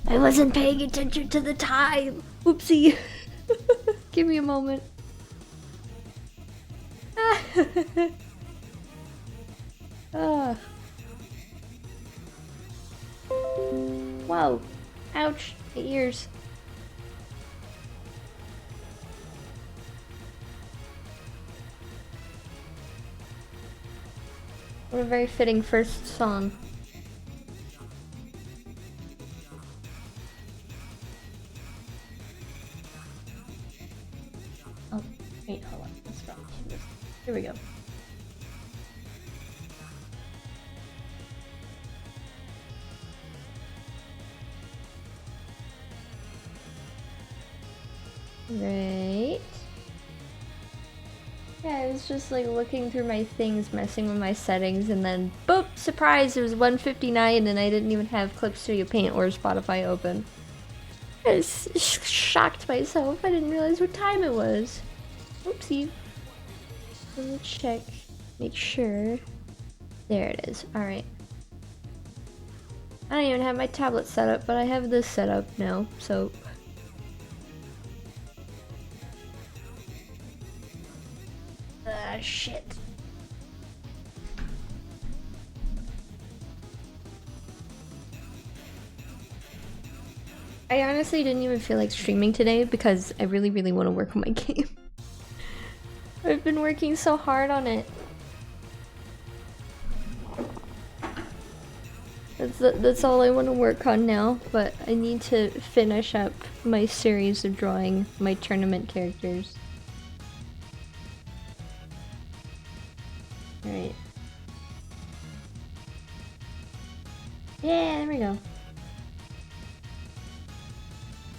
I wasn't paying attention to the time. Oopsie. Give me a moment. Ah. Wow. Ouch. My ears. What a very fitting first song. Oh, wait, hold on. Let's go. Here we go. Right. Yeah, I was just like looking through my things, messing with my settings, and then boop! Surprise! It was 1:59 and I didn't even have Clip Studio Paint or Spotify open. I was shocked myself. I didn't realize what time it was. Oopsie. Let me check. Make sure. There it is. Alright. I don't even have my tablet set up, but I have this set up now, so... shit. I honestly didn't even feel like streaming today because I really want to work on my game. I've been working so hard on it. That's all I want to work on now, but I need to finish up my series of drawing my tournament characters. Alright. Yeah, there we go.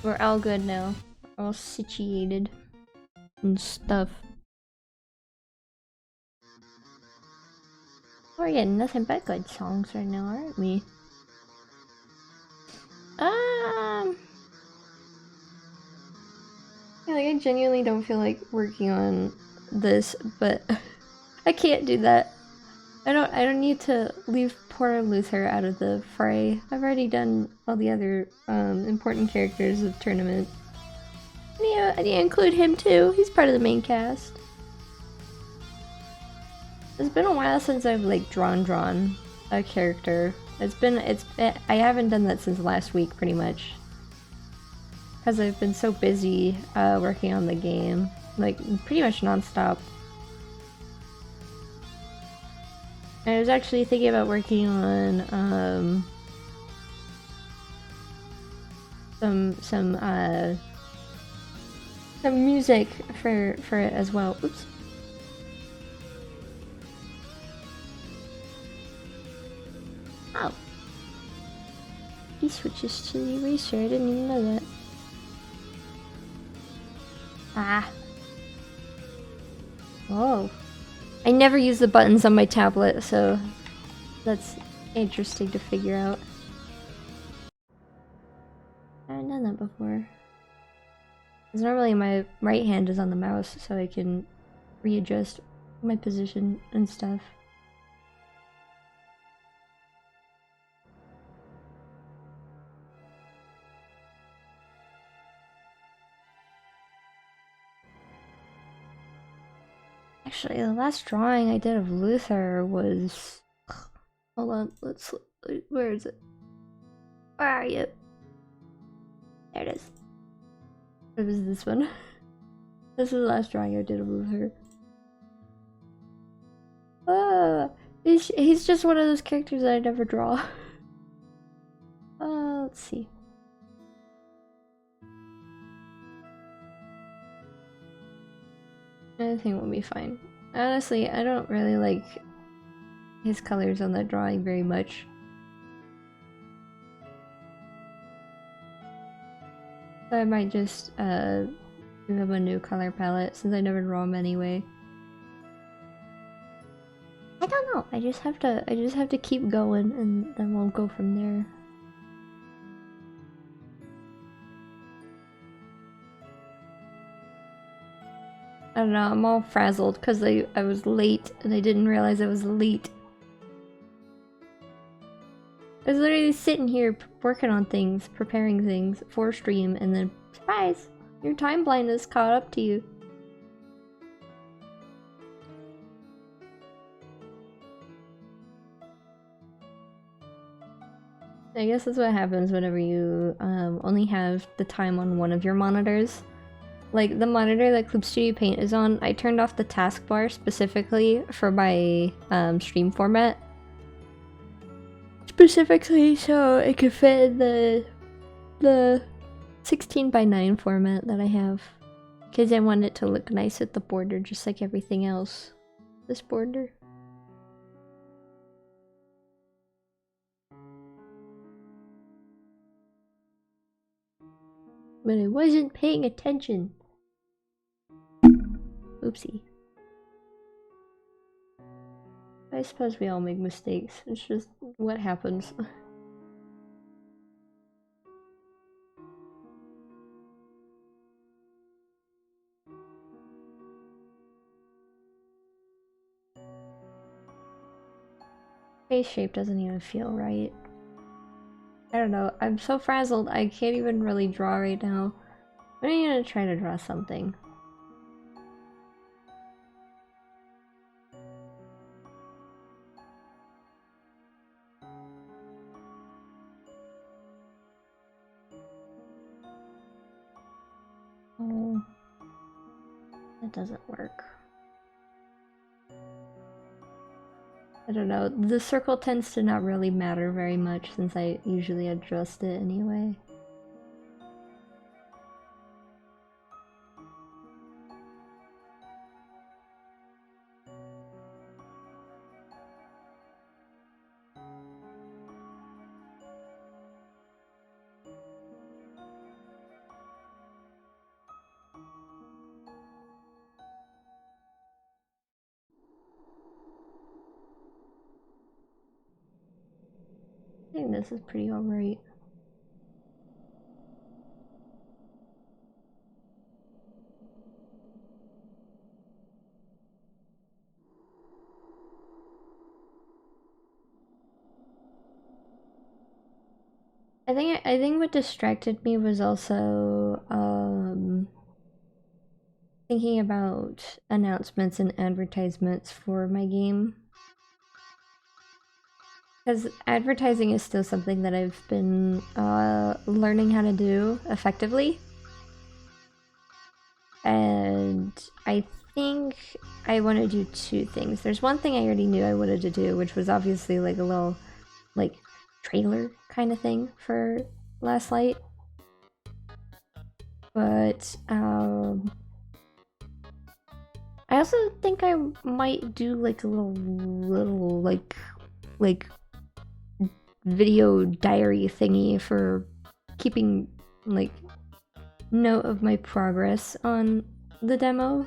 We're all good now. All situated and stuff. We're getting nothing but good songs right now, aren't we? Yeah, like I genuinely don't feel like working on this, but I can't do that. I don't need to leave poor Luther out of the fray. I've already done all the other important characters of the tournament. Yeah, I need to include him too. He's part of the main cast. It's been a while since I've like drawn a character. I haven't done that since last week pretty much. Because I've been so busy working on the game. Like pretty much non-stop. I was actually thinking about working on some music for it as well. Oops. Oh. He switches to the eraser. I didn't even know that. Ah. Whoa. I never use the buttons on my tablet, so that's interesting to figure out. I haven't done that before. Because normally my right hand is on the mouse, so I can readjust my position and stuff. Actually, the last drawing I did of Luther was... Hold on, where is it? Where are you? There it is. It was this one. This is the last drawing I did of Luther. He's just one of those characters that I never draw. Let's see. I think we'll be fine. Honestly, I don't really like his colors on that drawing very much. So I might just give him a new color palette since I never draw him anyway. I don't know. I just have to keep going and then we'll go from there. I don't know, I'm all frazzled because I was late and I didn't realize I was late. I was literally sitting here working on things, preparing things for stream, and then surprise! Your time blindness caught up to you. I guess that's what happens whenever you only have the time on one of your monitors. Like, the monitor that Clip Studio Paint is on, I turned off the taskbar specifically for my stream format. Specifically so it could fit in the 16:9 format that I have. Because I want it to look nice with the border, just like everything else. This border. But I wasn't paying attention. Oopsie. I suppose we all make mistakes. It's just what happens. Face shape doesn't even feel right. I don't know, I'm so frazzled I can't even really draw right now. I'm gonna try to draw something. Oh, that doesn't work. I don't know, the circle tends to not really matter very much since I usually adjust it anyway. I think this is pretty alright. I think what distracted me was also thinking about announcements and advertisements for my game. Because advertising is still something that I've been learning how to do effectively. And I think I want to do two things. There's one thing I already knew I wanted to do, which was obviously like a little like trailer kind of thing for Last Light. But I also think I might do like a little like video diary thingy for keeping like note of my progress on the demo.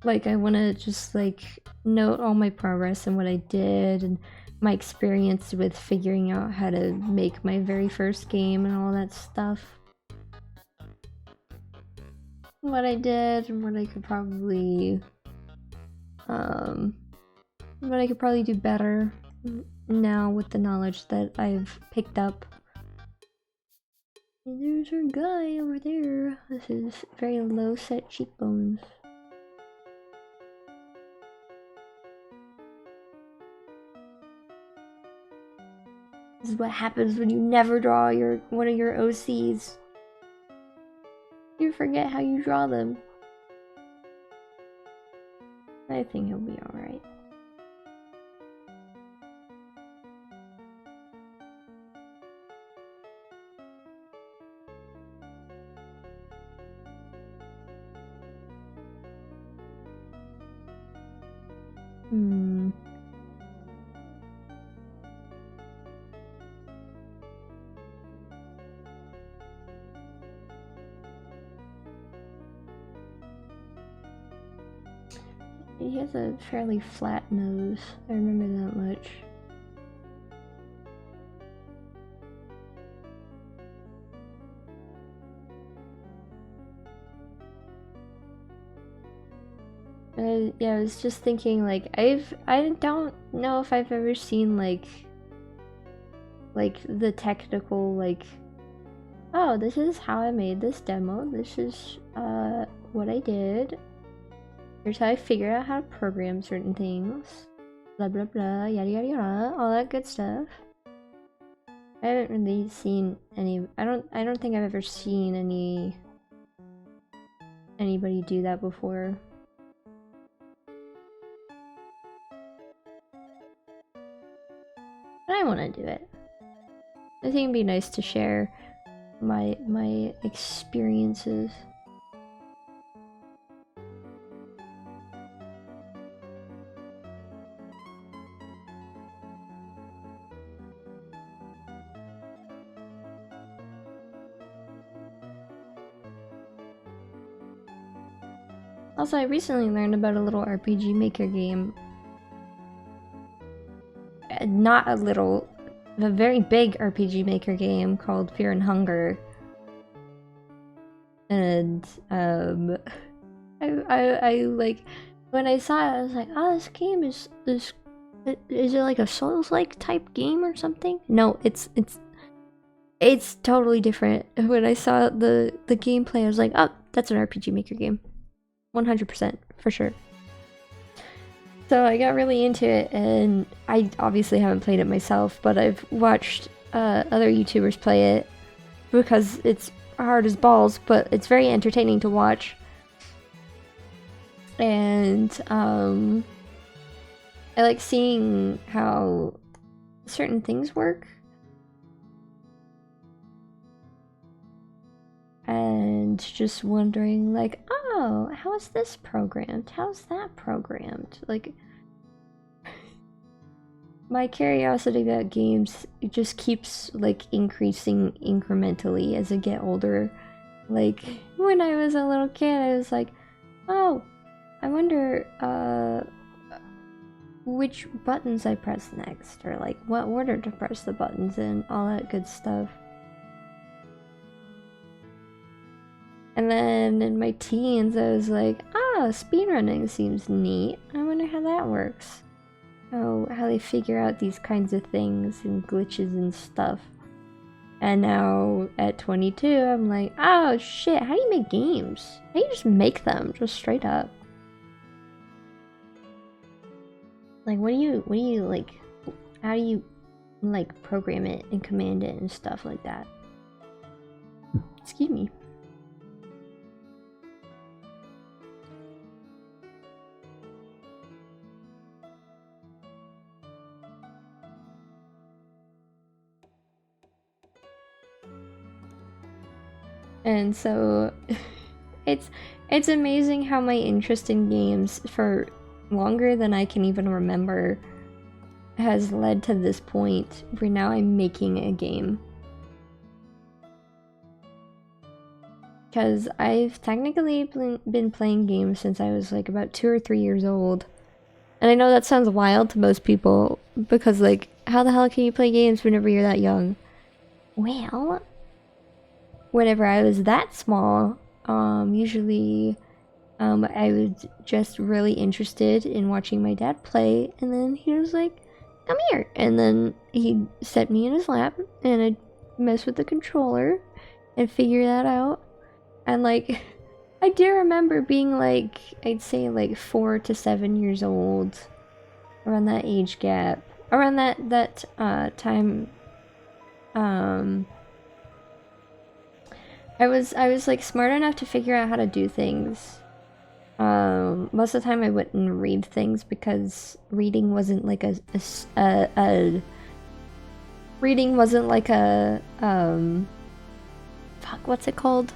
Like I want to just like note all my progress and what I did and my experience with figuring out how to make my very first game and all that stuff. What I did and what I could probably do better now with the knowledge that I've picked up. And there's our guy over there. This is very low set cheekbones. This is what happens when you never draw one of your OCs. You forget how you draw them. I think he'll be alright. He has a fairly flat nose. I remember that much. Yeah, I was just thinking like I don't know if I've ever seen like like the technical, like, oh, this is how I made this demo, this is what I did, here's how I figured out how to program certain things, blah blah blah, yada yada yada, all that good stuff. I haven't really seen any. I don't think I've ever seen anybody do that before. But I want to do it. I think it'd be nice to share my experiences. Also, I recently learned about a little RPG Maker game. Not a little, a very big RPG Maker game called Fear and Hunger. And I like, when I saw it, I was like, oh, this game is it like a Souls-like type game or something? No, it's totally different. When I saw the gameplay, I was like, oh, that's an RPG Maker game. 100% for sure. So I got really into it, and I obviously haven't played it myself, but I've watched other YouTubers play it because it's hard as balls, but it's very entertaining to watch. And I like seeing how certain things work. And just wondering, like, oh, how is this programmed? How's that programmed? Like, my curiosity about games, it just keeps, like, increasing incrementally as I get older. Like, when I was a little kid, I was like, oh, I wonder, which buttons I press next, or, like, what order to press the buttons in, all that good stuff. And then in my teens, I was like, oh, speedrunning seems neat. I wonder how that works. How they figure out these kinds of things and glitches and stuff. And now at 22, I'm like, oh shit, how do you make games? How do you just make them, just straight up? Like, what do you like, how do you like program it and command it and stuff like that? Excuse me. And so it's amazing how my interest in games for longer than I can even remember has led to this point where now I'm making a game. Because I've technically been playing games since I was like about 2 or 3 years old. And I know that sounds wild to most people because, like, how the hell can you play games whenever you're that young? Well, whenever I was that small, usually I was just really interested in watching my dad play, and then he was like, come here, and then he'd set me in his lap, and I'd mess with the controller and figure that out. And like, I do remember being like, I'd say like 4 to 7 years old, around that age gap, around that time. I was like smart enough to figure out how to do things. Most of the time I wouldn't read things because reading wasn't like a fuck, what's it called?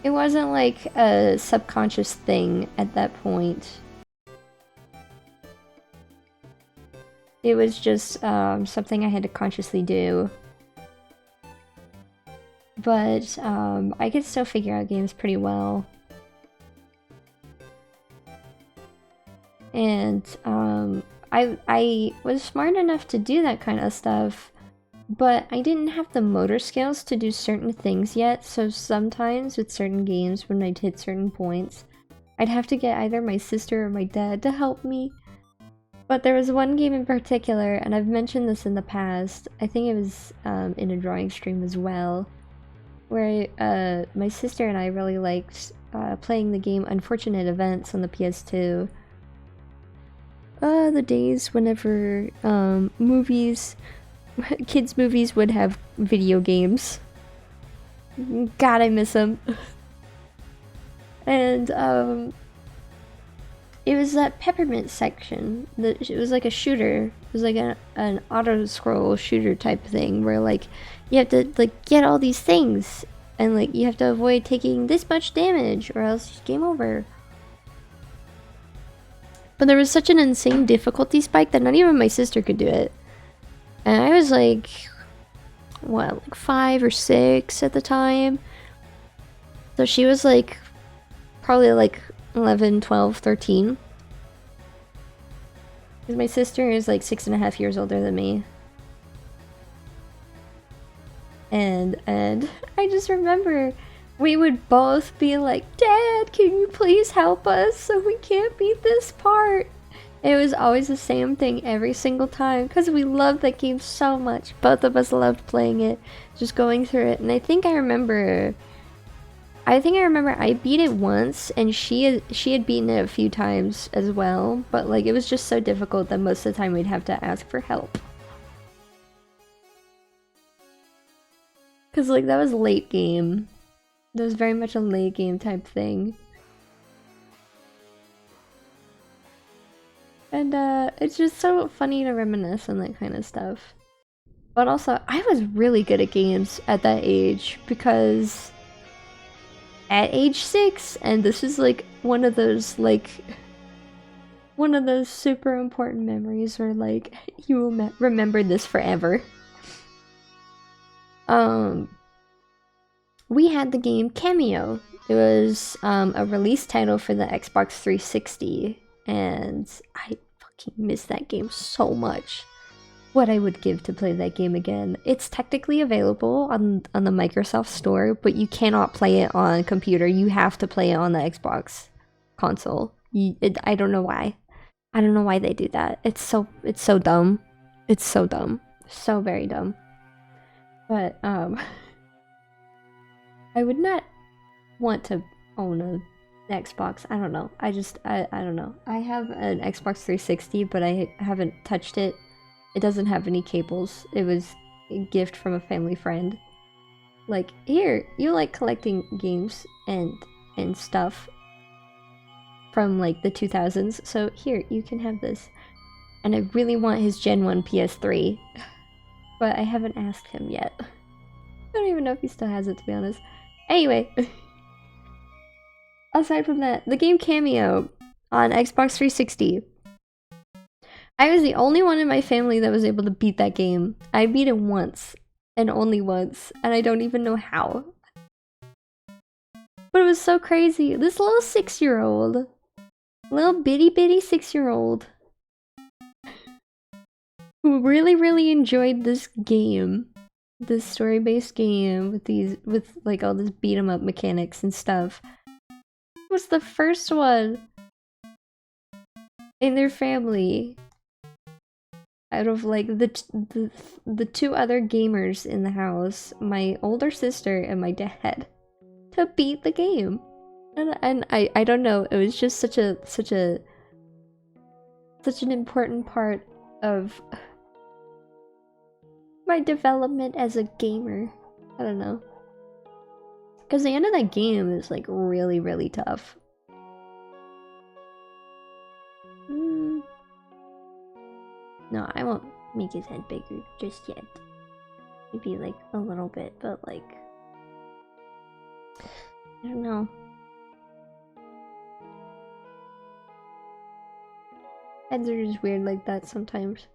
It wasn't like a subconscious thing at that point. It was just something I had to consciously do. But I could still figure out games pretty well. And I was smart enough to do that kind of stuff, but I didn't have the motor skills to do certain things yet, so sometimes with certain games when I'd hit certain points, I'd have to get either my sister or my dad to help me. But there was one game in particular, and I've mentioned this in the past. I think it was in a drawing stream as well, where my sister and I really liked playing the game Unfortunate Events on the PS2. The days whenever movies, kids' movies would have video games. God, I miss them. And it was that Peppermint section. It was like a shooter. It was like an auto-scroll shooter type thing where like you have to like get all these things and like you have to avoid taking this much damage or else it's game over. But there was such an insane difficulty spike that not even my sister could do it. And I was like, what, like 5 or 6 at the time? So she was like, probably like 11, 12, 13. Because my sister is like 6.5 years older than me. And I just remember we would both be like, Dad, can you please help us so we can't beat this part? It was always the same thing every single time because we loved that game so much. Both of us loved playing it, just going through it. And I think I remember I beat it once and she had beaten it a few times as well, but like it was just so difficult that most of the time we'd have to ask for help. Cause like that was late game. That was very much a late game type thing. And it's just so funny to reminisce on that kind of stuff. But also, I was really good at games at that age because at age 6, and this is like one of those super important memories where like you will remember this forever. We had the game Cameo. It was a release title for the Xbox 360, and I fucking miss that game so much. What I would give to play that game again. It's technically available on the Microsoft Store, but you cannot play it on computer. You have to play it on the Xbox console. I don't know why. I don't know why they do that. It's so dumb. It's so dumb. So very dumb. But I would not want to own an Xbox. I don't know. I don't know. I have an Xbox 360, but I haven't touched it. It doesn't have any cables. It was a gift from a family friend. Like, here, you like collecting games and stuff from like the 2000s, so here, you can have this. And I really want his Gen 1 PS3, but I haven't asked him yet. I don't even know if he still has it, to be honest. Anyway, aside from that, the game Cameo on Xbox 360. I was the only one in my family that was able to beat that game. I beat it once, and only once, and I don't even know how. But it was so crazy. This little 6-year-old, little bitty 6-year-old, who really enjoyed this game, this story-based game with like all this beat 'em up mechanics and stuff, was the first one in their family out of like the 2 other gamers in the house, my older sister and my dad, to beat the game. And I don't know, it was just such an important part of my development as a gamer. I don't know. Because the end of that game is like really tough. No, I won't make his head bigger just yet. Maybe like a little bit, but like, I don't know. Heads are just weird like that sometimes.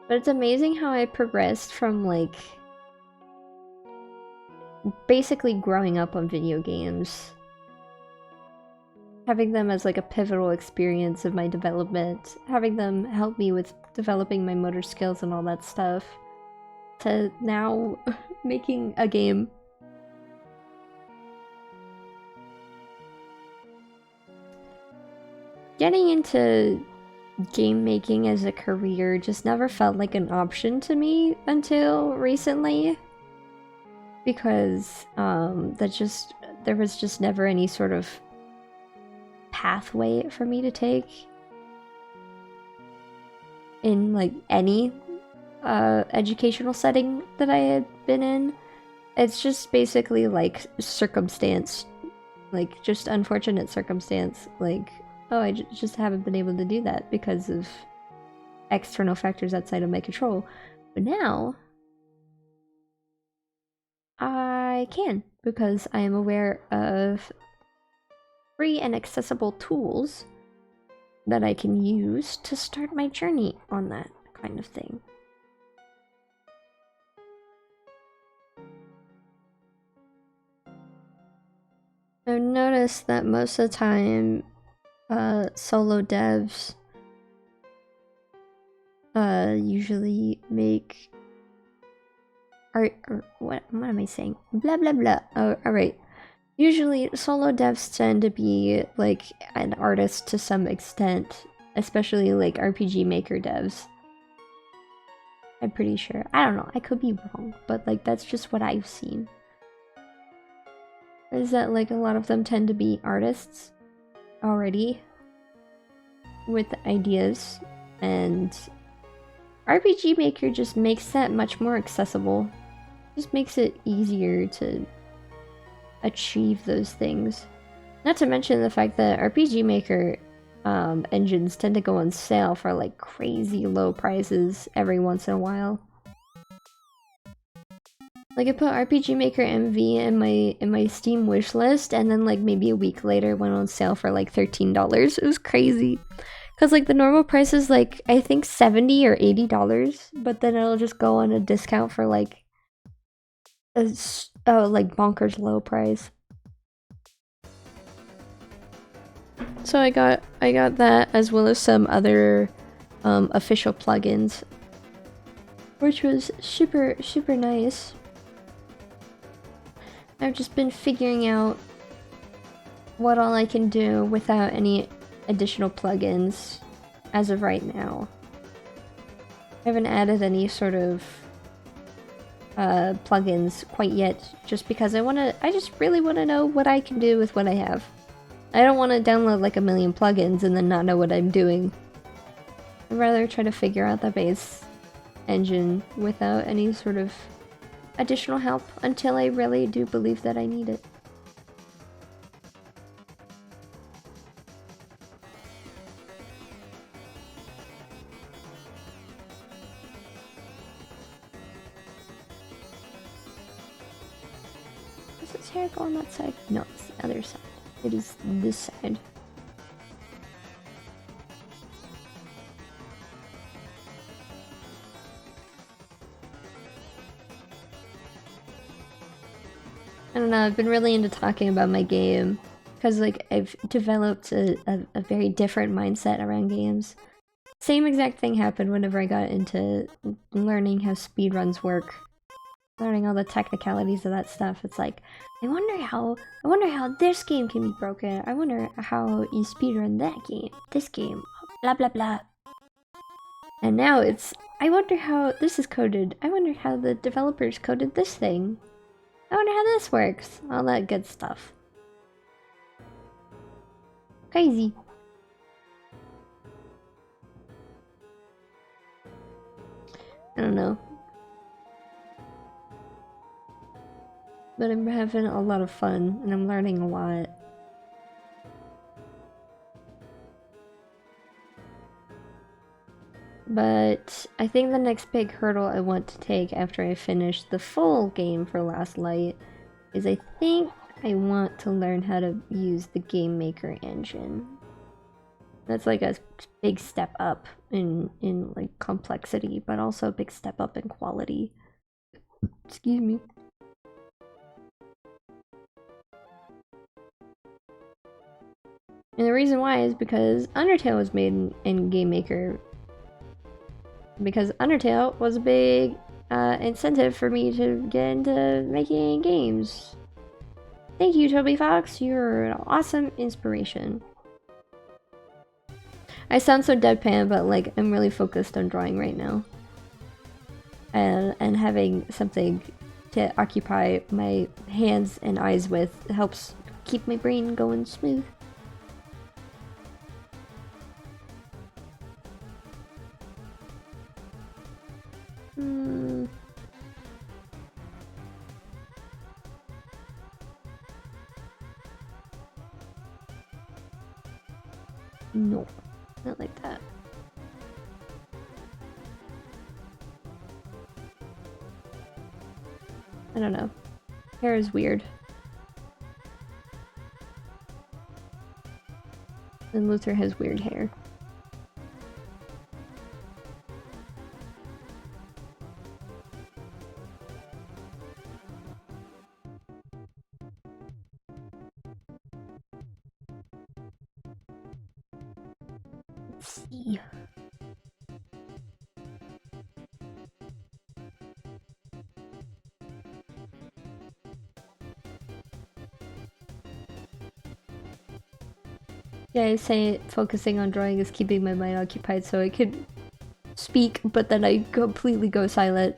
But it's amazing how I progressed from like basically growing up on video games, having them as like a pivotal experience of my development, having them help me with developing my motor skills and all that stuff, to now making a game. Getting into game making as a career just never felt like an option to me until recently. Because there was just never any sort of pathway for me to take in like any educational setting that I had been in. It's just basically like circumstance, like just unfortunate circumstance, like, oh, I just haven't been able to do that because of external factors outside of my control. But now I can, because I am aware of free and accessible tools that I can use to start my journey on that kind of thing. I've noticed that most of the time, solo devs usually make art, or what am I saying? Blah blah blah. Oh, alright. Usually solo devs tend to be like an artist to some extent, especially like RPG Maker devs. I'm pretty sure. I don't know, I could be wrong, but like that's just what I've seen. Is that like a lot of them tend to be artists already with ideas, and RPG Maker just makes that much more accessible. Just makes it easier to achieve those things. Not to mention the fact that RPG Maker engines tend to go on sale for like crazy low prices every once in a while. Like I put RPG Maker MV in my Steam wishlist, and then like maybe a week later it went on sale for like $13. It was crazy. Cause like the normal price is like I think $70 or $80, but then it'll just go on a discount for like like bonkers low price. So I got that, as well as some other official plugins, which was super nice. I've just been figuring out what all I can do without any additional plugins as of right now. I haven't added any sort of plugins quite yet, just because I just really want to know what I can do with what I have. I don't want to download like a million plugins and then not know what I'm doing. I'd rather try to figure out the base engine without any sort of additional help until I really do believe that I need it. Does his hair go on that side? No, it's the other side. It is this side. I don't know, I've been really into talking about my game, because like I've developed a very different mindset around games. Same exact thing happened whenever I got into learning how speedruns work. Learning all the technicalities of that stuff. It's like, I wonder how this game can be broken. I wonder how you speedrun that game, this game, blah blah blah. And now it's, I wonder how this is coded. I wonder how the developers coded this thing. I wonder how this works. All that good stuff. Crazy. I don't know. But I'm having a lot of fun, and I'm learning a lot. But I think the next big hurdle I want to take after I finish the full game for Last Light is I think I want to learn how to use the Game Maker engine. That's like a big step up in like complexity, but also a big step up in quality. Excuse me. And the reason why is because Undertale was made in Game Maker. Because Undertale was a big incentive for me to get into making games. Thank you, Toby Fox. You're an awesome inspiration. I sound so deadpan, but like I'm really focused on drawing right now. And having something to occupy my hands and eyes with helps keep my brain going smooth. No, not like that. I don't know. Hair is weird. And Luther has weird hair. Let's see. Yeah, I say focusing on drawing is keeping my mind occupied so I could speak, but then I completely go silent.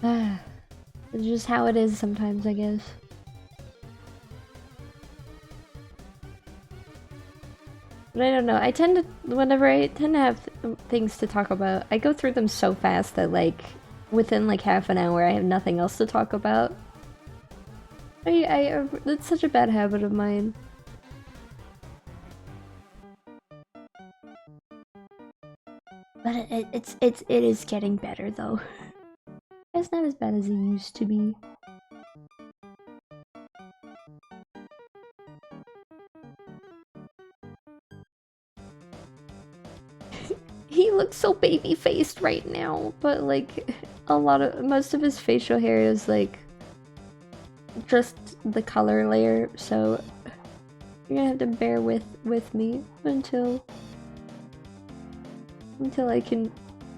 It's just how it is sometimes, I guess. But I don't know, whenever I tend to have things to talk about, I go through them so fast that like, within like half an hour I have nothing else to talk about. That's such a bad habit of mine. But it is getting better though. It's not as bad as it used to be. He looks so baby-faced right now, but like most of his facial hair is like just the color layer, so you're gonna have to bear with me until I can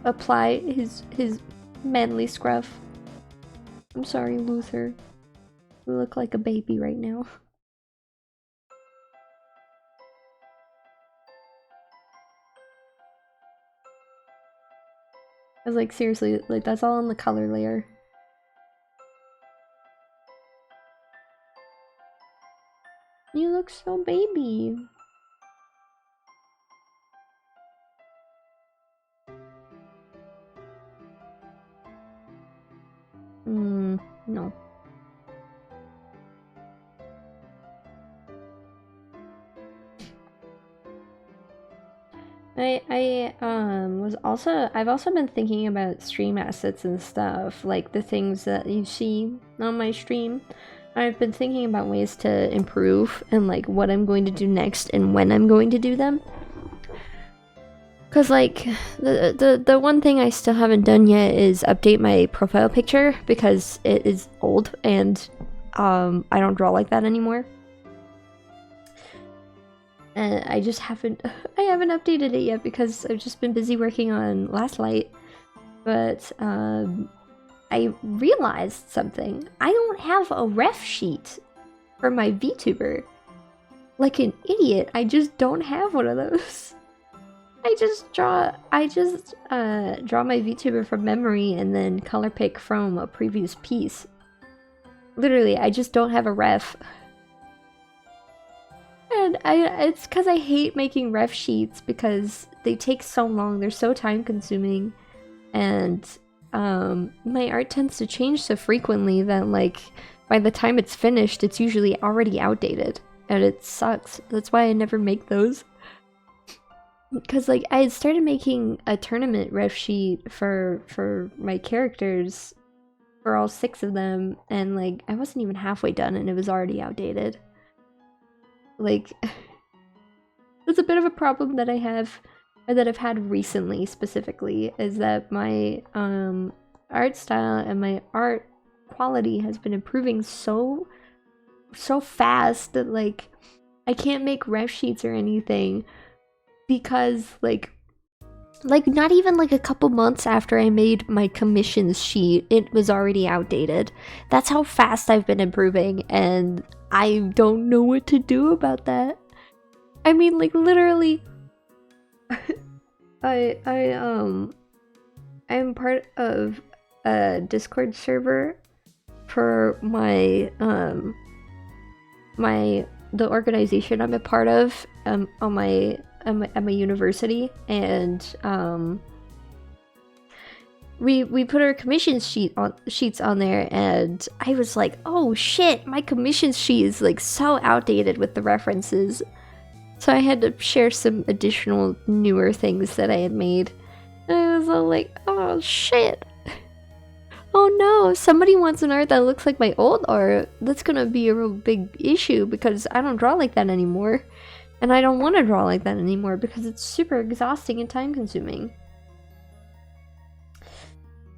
apply his manly scruff. I'm sorry, Luther. You look like a baby right now. I was like, seriously, like that's all on the color layer. You look so baby. No. I've also been thinking about stream assets and stuff, like the things that you see on my stream. I've been thinking about ways to improve and like what I'm going to do next and when I'm going to do them. Cause like the one thing I still haven't done yet is update my profile picture because it is old and I don't draw like that anymore. And I just haven't updated it yet because I've just been busy working on Last Light. But I realized something. I don't have a ref sheet for my VTuber. Like an idiot, I just don't have one of those. I just draw my VTuber from memory and then color pick from a previous piece. Literally, I just don't have a ref. And it's because I hate making ref sheets because they take so long, they're so time consuming, and my art tends to change so frequently that like by the time it's finished it's usually already outdated, and it sucks. That's why I never make those. Because like I had started making a tournament ref sheet for my characters, for all 6 of them, and like I wasn't even halfway done and it was already outdated. Like, that's a bit of a problem that I have, or that I've had recently specifically, is that my art style and my art quality has been improving so fast that like I can't make ref sheets or anything because like Like, not even like a couple months after I made my commissions sheet, it was already outdated. That's how fast I've been improving, and I don't know what to do about that. I mean, like, literally, I'm part of a Discord server for the organization I'm a part of, at my university, and we put our commission sheets on there, and I was like, oh shit, my commission sheet is like so outdated with the references. So I had to share some additional newer things that I had made. And I was all like, oh shit. Oh no, somebody wants an art that looks like my old art. That's gonna be a real big issue because I don't draw like that anymore. And I don't want to draw like that anymore because it's super exhausting and time consuming.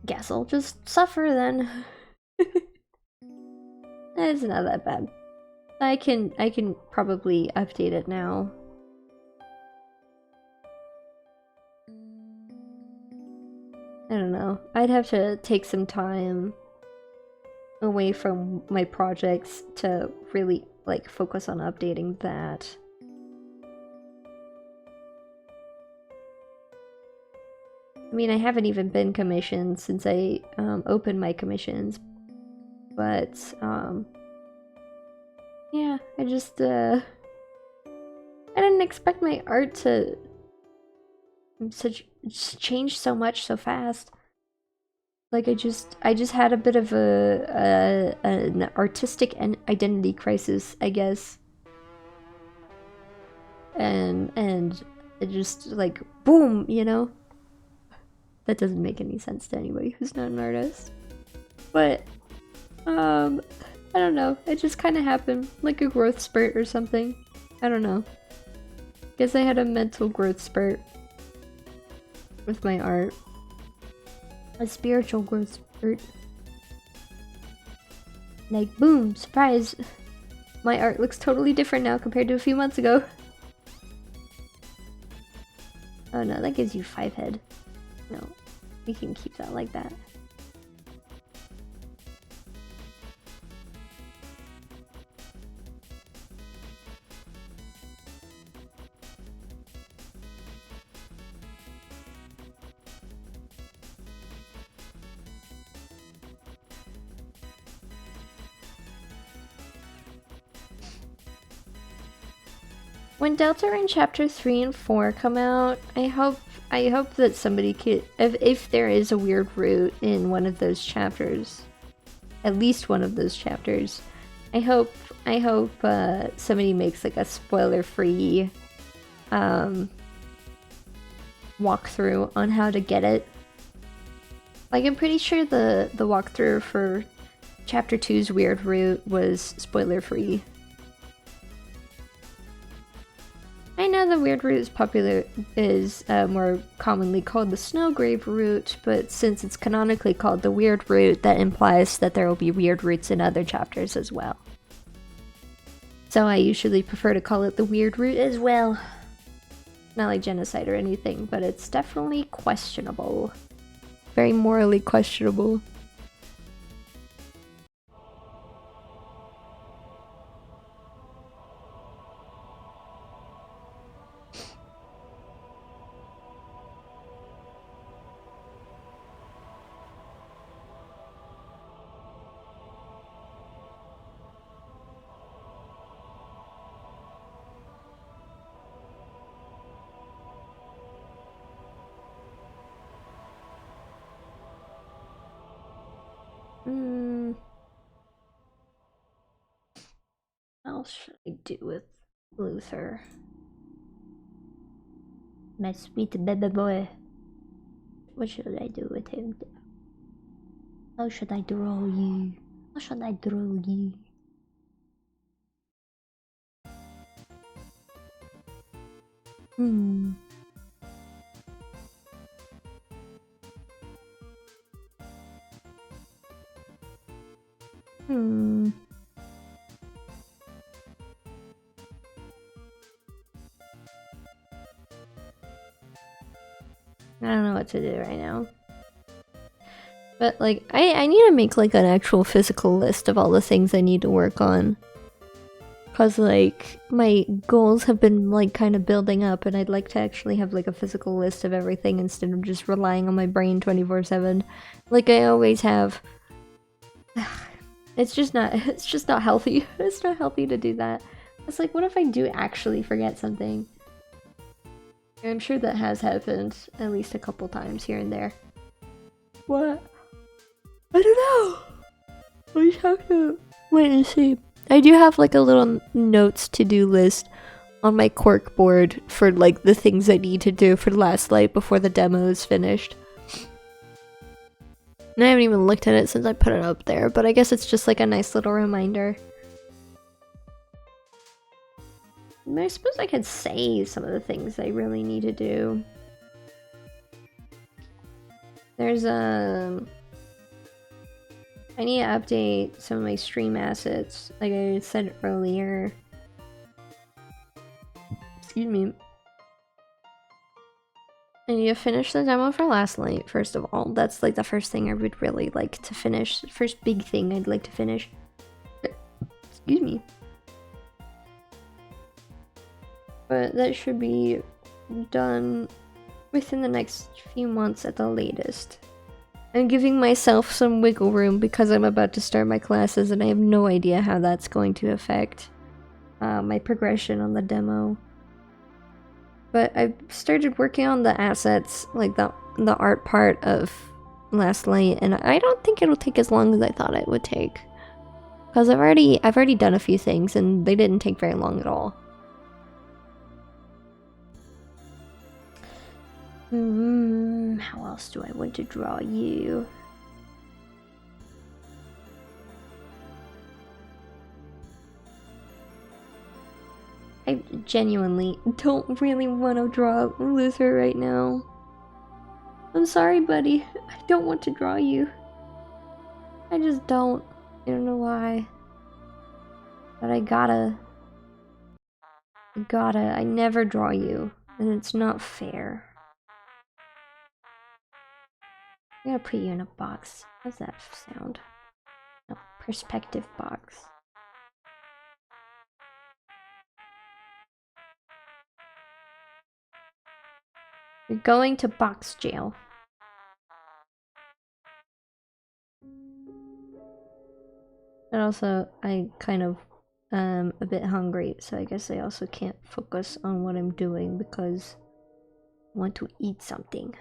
Guess I'll just suffer then. It's not that bad. I can probably update it now. I don't know. I'd have to take some time away from my projects to really like focus on updating that. I mean, I haven't even been commissioned since I opened my commissions, but yeah, I just I didn't expect my art to change so much so fast. Like I just had a bit of an artistic identity crisis, I guess, and it just like boom, you know. That doesn't make any sense to anybody who's not an artist, but I don't know. It just kind of happened, like a growth spurt or something. I don't know. Guess I had a mental growth spurt with my art. A spiritual growth spurt. Like, boom, surprise. My art looks totally different now compared to a few months ago. Oh no, that gives you 5 head. No, we can keep that like that. When Deltarune Chapter 3 and 4 come out, I hope that somebody could, if there is a weird root in one of those chapters, at least one of those chapters, I hope somebody makes like a spoiler-free walkthrough on how to get it. Like, I'm pretty sure the walkthrough for Chapter 2's weird root was spoiler-free. I know the weird root is more commonly called the Snowgrave root, but since it's canonically called the weird root, that implies that there will be weird roots in other chapters as well. So I usually prefer to call it the weird root as well. Not like genocide or anything, but it's definitely questionable. Very morally questionable. What else should I do with Luther? My sweet baby boy. What should I do with him? How should I draw you? How should I draw you? Hmm. I don't know what to do right now. But like, I need to make like an actual physical list of all the things I need to work on. Cause like, my goals have been like kind of building up and I'd like to actually have like a physical list of everything instead of just relying on my brain 24/7. Like I always have. It's just not healthy. It's not healthy to do that. It's like, what if I do actually forget something? I'm sure that has happened at least a couple times here and there. What? I don't know. I just have to wait and see. I do have like a little notes to-do list on my cork board for like the things I need to do for Last Light before the demo is finished. And I haven't even looked at it since I put it up there, but I guess it's just like a nice little reminder. I suppose I could say some of the things I really need to do. There's I need to update some of my stream assets, like I said earlier. Excuse me. I need to finish the demo for Last Light, first of all. That's like the first thing I would really like to finish. First big thing I'd like to finish. Excuse me. But that should be done within the next few months at the latest. I'm giving myself some wiggle room because I'm about to start my classes and I have no idea how that's going to affect my progression on the demo. But I've started working on the assets, like the art part of Last Light, and I don't think it'll take as long as I thought it would take. Because I've already done a few things and they didn't take very long at all. How else do I want to draw you? I genuinely don't really want to draw Luther right now. I'm sorry, buddy. I don't want to draw you. I just don't. I don't know why. But I gotta. I never draw you. And it's not fair. I'm gonna put you in a box. How's that sound? No, perspective box. You're going to box jail. And also, I kind of a bit hungry, so I guess I also can't focus on what I'm doing because I want to eat something.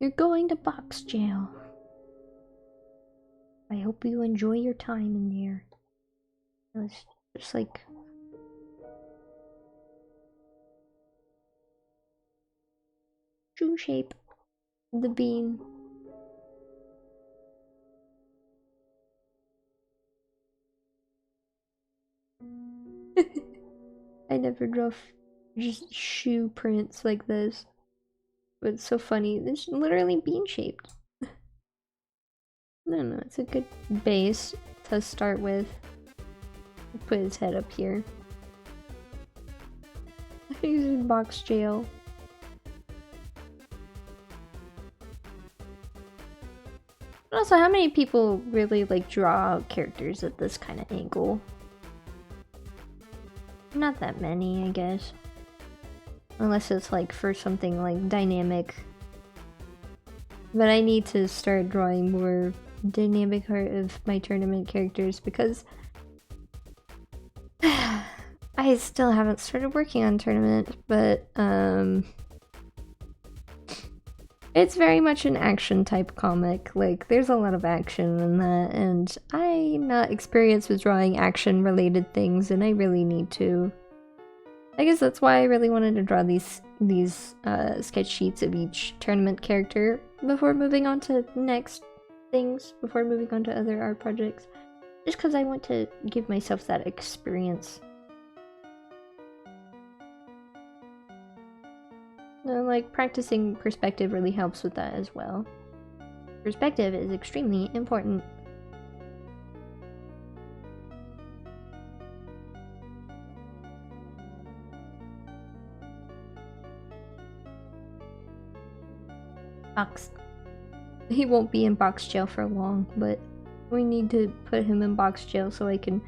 You're going to box jail. I hope you enjoy your time in there. It's just like... shoe shape. The bean. I never draw just shoe prints like this. But it's so funny. It's literally bean shaped. No, it's a good base to start with. I'll put his head up here. He's in box jail. Also, how many people really like draw characters at this kind of angle? Not that many, I guess. Unless it's like for something like dynamic. But I need to start drawing more dynamic art of my tournament characters because I still haven't started working on tournament, but it's very much an action type comic. Like there's a lot of action in that, and I'm not experienced with drawing action related things, and I really need to. I guess that's why I really wanted to draw these sketch sheets of each tournament character before moving on to next things, before moving on to other art projects. Just because I want to give myself that experience. And like, practicing perspective really helps with that as well. Perspective is extremely important. Box. He won't be in box jail for long, but we need to put him in box jail so I can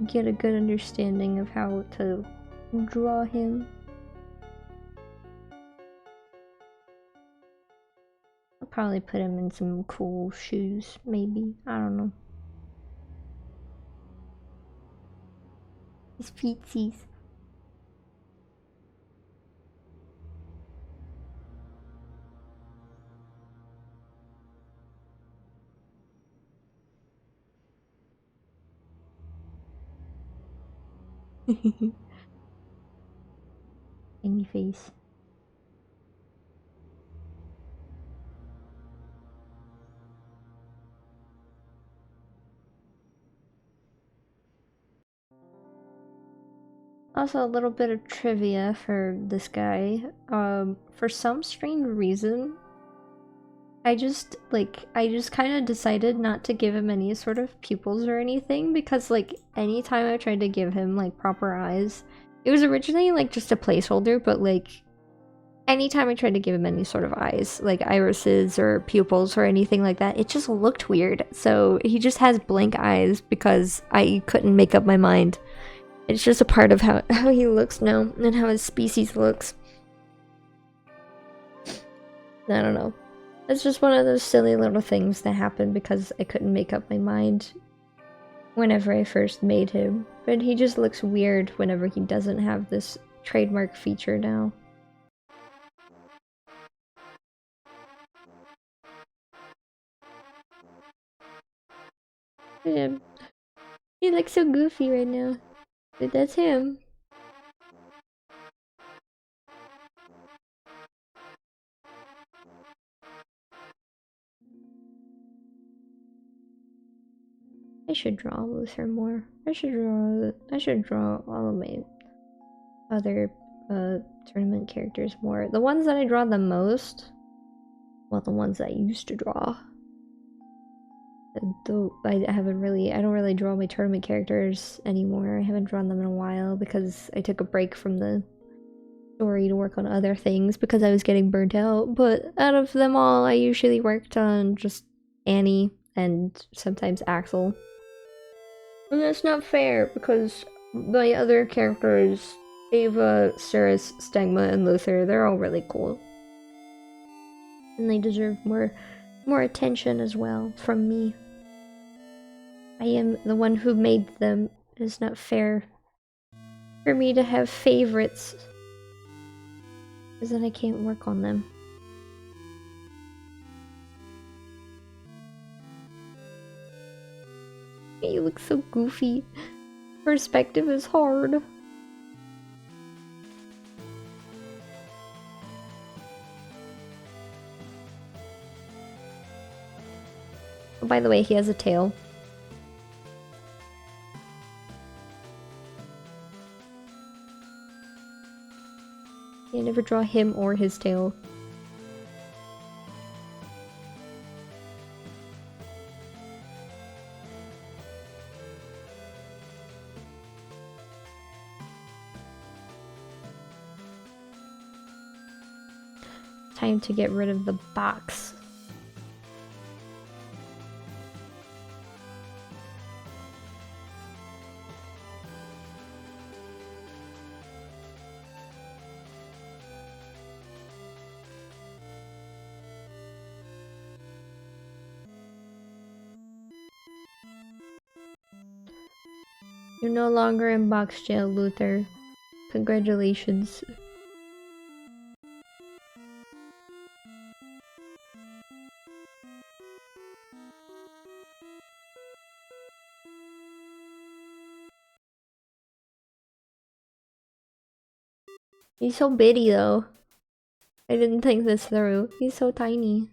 get a good understanding of how to draw him. I'll probably put him in some cool shoes, maybe. I don't know. His feetsies. Tiny face. Also, a little bit of trivia for this guy. For some strange reason, I just kind of decided not to give him any sort of pupils or anything because, like, anytime I tried to give him, like, proper eyes, it was originally, like, just a placeholder, but, like, anytime I tried to give him any sort of eyes, like irises or pupils or anything like that, it just looked weird. So he just has blank eyes because I couldn't make up my mind. It's just a part of how he looks now and how his species looks. I don't know. It's just one of those silly little things that happened because I couldn't make up my mind whenever I first made him. But he just looks weird whenever he doesn't have this trademark feature now. Yeah. He looks so goofy right now. But that's him. I should draw Luther more. I should draw all of my other tournament characters more. The ones that I draw the most, well, the ones I used to draw. Though I don't really draw my tournament characters anymore. I haven't drawn them in a while because I took a break from the story to work on other things because I was getting burnt out. But out of them all, I usually worked on just Annie and sometimes Axel. And that's not fair because my other characters, Ava, Cirrus, Stegma, and Luther, they're all really cool. And they deserve more attention as well from me. I am the one who made them. It is not fair for me to have favorites. Because then I can't work on them. You look so goofy. Perspective is hard. Oh, by the way, he has a tail. I never draw him or his tail. Time to get rid of the box. You're no longer in box jail, Luther. Congratulations. He's so bitty though. I didn't think this through. He's so tiny.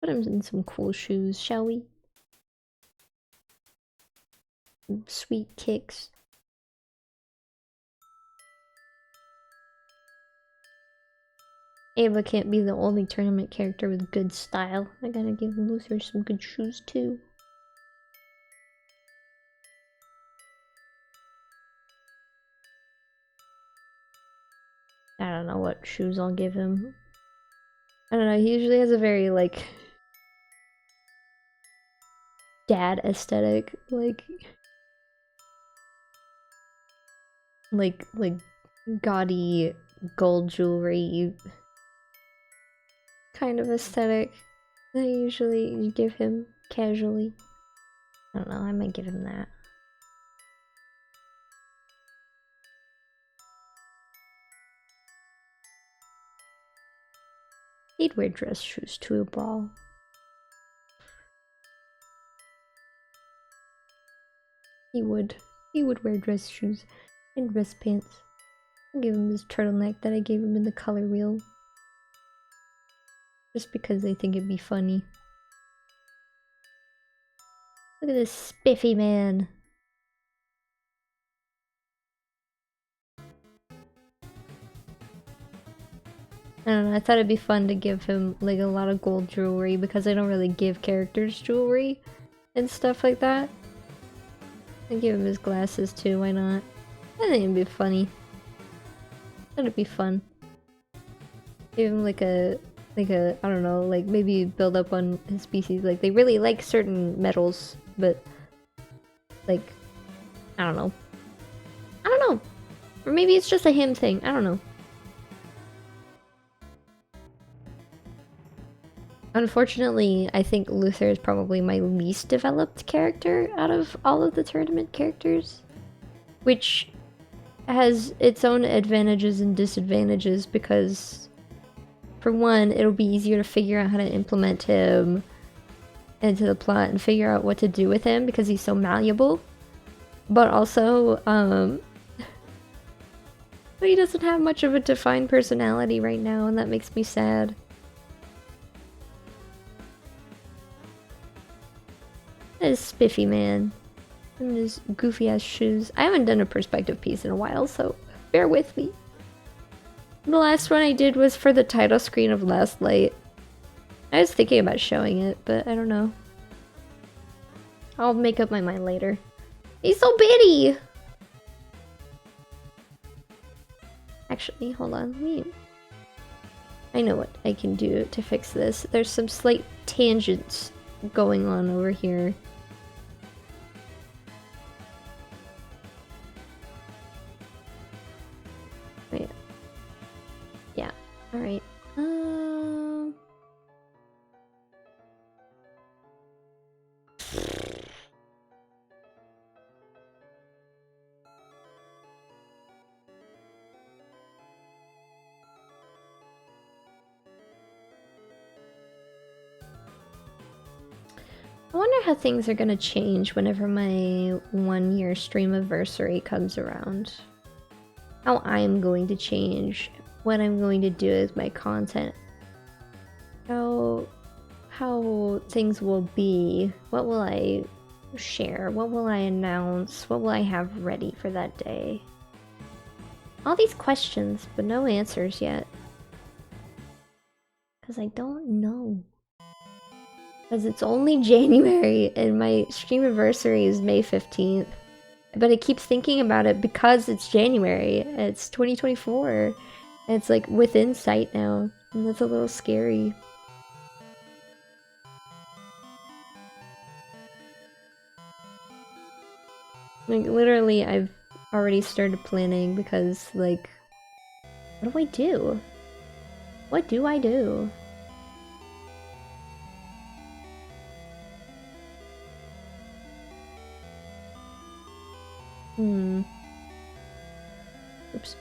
Put him in some cool shoes, shall we? Some sweet kicks. Ava can't be the only tournament character with good style. I gotta give Luther some good shoes too. I don't know what shoes I'll give him. I don't know, he usually has a very, like, dad aesthetic, like gaudy gold jewelry kind of aesthetic that I usually give him casually. I don't know, I might give him that. He'd wear dress shoes to a brawl. He would wear dress shoes and dress pants. I'll give him this turtleneck that I gave him in the color wheel. Just because I think it'd be funny. Look at this spiffy man. I don't know, I thought it'd be fun to give him like a lot of gold jewelry because I don't really give characters jewelry and stuff like that. I give him his glasses too, why not? I think it'd be funny. That'd be fun. Give him like a, I don't know, like maybe build up on his species. Like they really like certain metals, but like, I don't know. I don't know. Or maybe it's just a him thing, I don't know. Unfortunately, I think Luther is probably my least developed character out of all of the tournament characters. Which has its own advantages and disadvantages because, for one, it'll be easier to figure out how to implement him into the plot and figure out what to do with him because he's so malleable. But also, but he doesn't have much of a defined personality right now, and that makes me sad. That is spiffy man. And his goofy ass shoes. I haven't done a perspective piece in a while, so bear with me. The last one I did was for the title screen of Last Light. I was thinking about showing it, but I don't know. I'll make up my mind later. He's so bitty! Actually, hold on. I know what I can do to fix this. There's some slight tangents going on over here. Wait. Yeah. Alright. I wonder how things are gonna change whenever my 1-year streamiversary comes around. How I'm going to change, what I'm going to do with my content. How things will be, what will I share, what will I announce, what will I have ready for that day. All these questions, but no answers yet. Because I don't know. Because it's only January and my streamiversary is May 15th. But I keep thinking about it because it's January. It's 2024. And it's like within sight now. And that's a little scary. Like literally I've already started planning because like, what do I do? What do I do? Oops.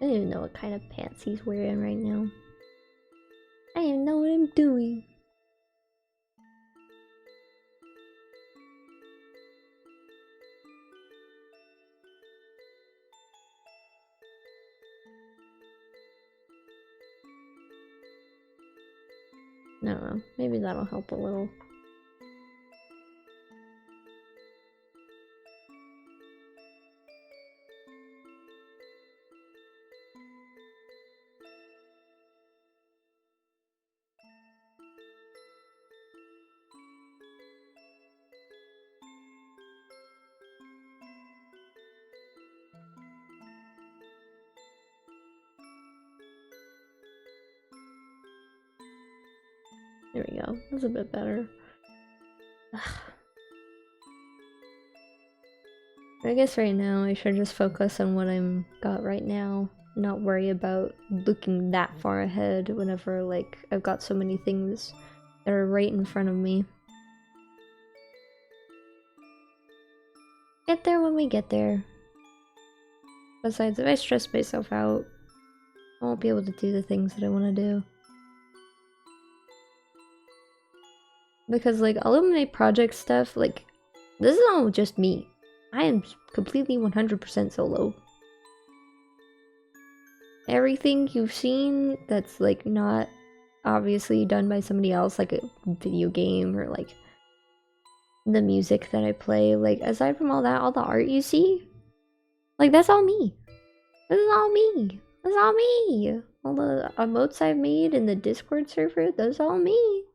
I don't even know what kind of pants he's wearing right now. I don't even know what I'm doing. I don't know, maybe that'll help a little. There we go. That's a bit better. Ugh. I guess right now I should just focus on what I'm got right now. Not worry about looking that far ahead whenever, like, I've got so many things that are right in front of me. Get there when we get there. Besides, if I stress myself out, I won't be able to do the things that I want to do. Because, like, all of my project stuff, like, this is all just me. I am completely 100% solo. Everything you've seen that's, like, not obviously done by somebody else, like a video game or, like, the music that I play, like, aside from all that, all the art you see, like, that's all me. This is all me. That's all me. All the emotes I've made in the Discord server, those all me.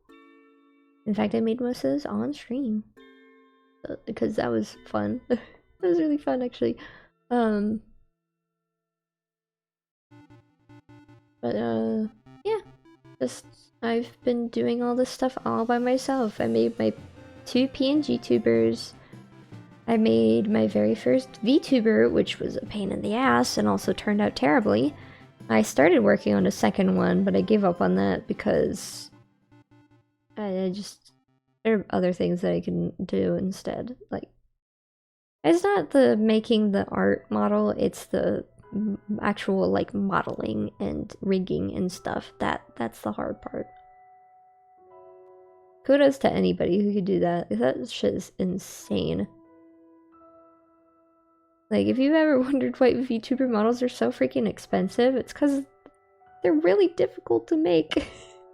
In fact, I made most of this on stream because that was fun. That was really fun, actually. But yeah, just I've been doing all this stuff all by myself. I made my 2 PNG tubers. I made my very first VTuber, which was a pain in the ass and also turned out terribly. I started working on a second one, but I gave up on that because I just, there are other things that I can do instead. Like, it's not the making the art model, it's the actual, like, modeling and rigging and stuff. That's the hard part. Kudos to anybody who could do that. That shit is insane. Like, if you've ever wondered why VTuber models are so freaking expensive, it's because they're really difficult to make. They're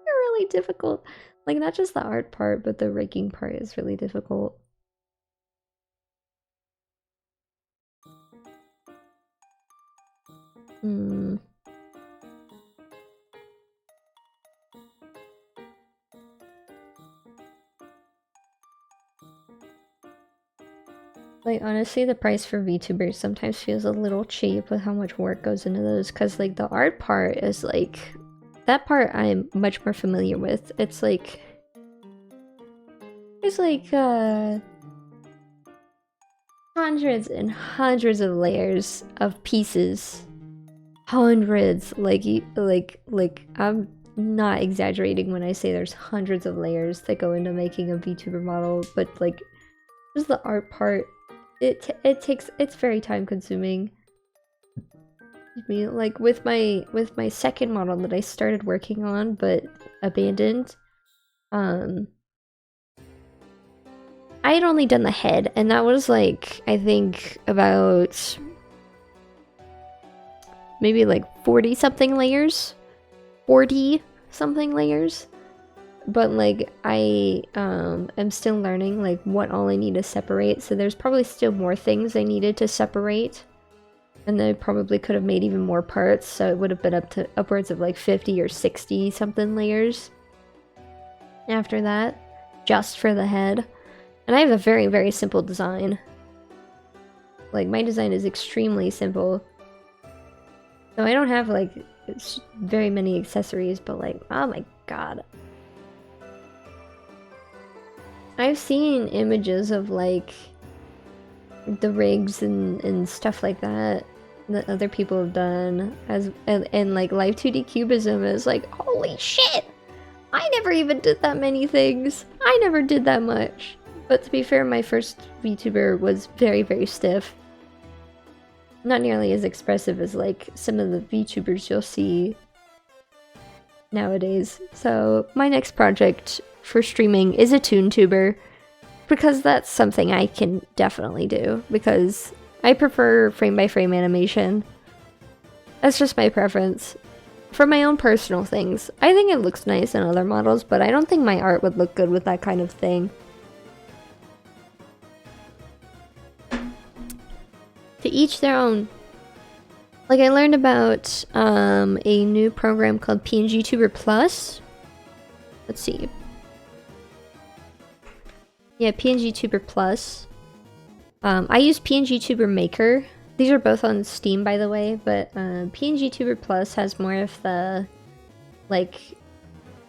really difficult. Like, not just the art part, but the rigging part is really difficult. Like, honestly, the price for VTubers sometimes feels a little cheap with how much work goes into those, because, like, the art part is, like, that part I'm much more familiar with. It's, like, there's, like, hundreds and hundreds of layers of pieces. Hundreds. Like, I'm not exaggerating when I say there's hundreds of layers that go into making a VTuber model, but, like, just the art part, it's very time consuming. Excuse me, like with my second model that I started working on but abandoned, I had only done the head, and that was, like, I think about maybe like 40 something layers. 40 something layers. But, like, I am still learning, like, what all I need to separate, so there's probably still more things I needed to separate. And I probably could have made even more parts, so it would have been up to upwards of, like, 50 or 60 something layers after that, just for the head. And I have a very, very simple design. Like, my design is extremely simple. So I don't have, like, very many accessories, but, like, oh my god. I've seen images of, like, the rigs and stuff like that other people have done, and like, live 2D cubism is like, holy shit! I never even did that many things! I never did that much! But to be fair, my first VTuber was very, very stiff. Not nearly as expressive as, like, some of the VTubers you'll see nowadays. So my next project for streaming is a ToonTuber, because that's something I can definitely do, because I prefer frame-by-frame animation. That's just my preference. for my own personal things. I think it looks nice in other models, but I don't think my art would look good with that kind of thing. To each their own. Like, I learned about a new program called PNG Tuber Plus. Let's see. Yeah, PNG Tuber Plus. I use PNG Tuber Maker. These are both on Steam, by the way, but PNG Tuber Plus has more of the, like,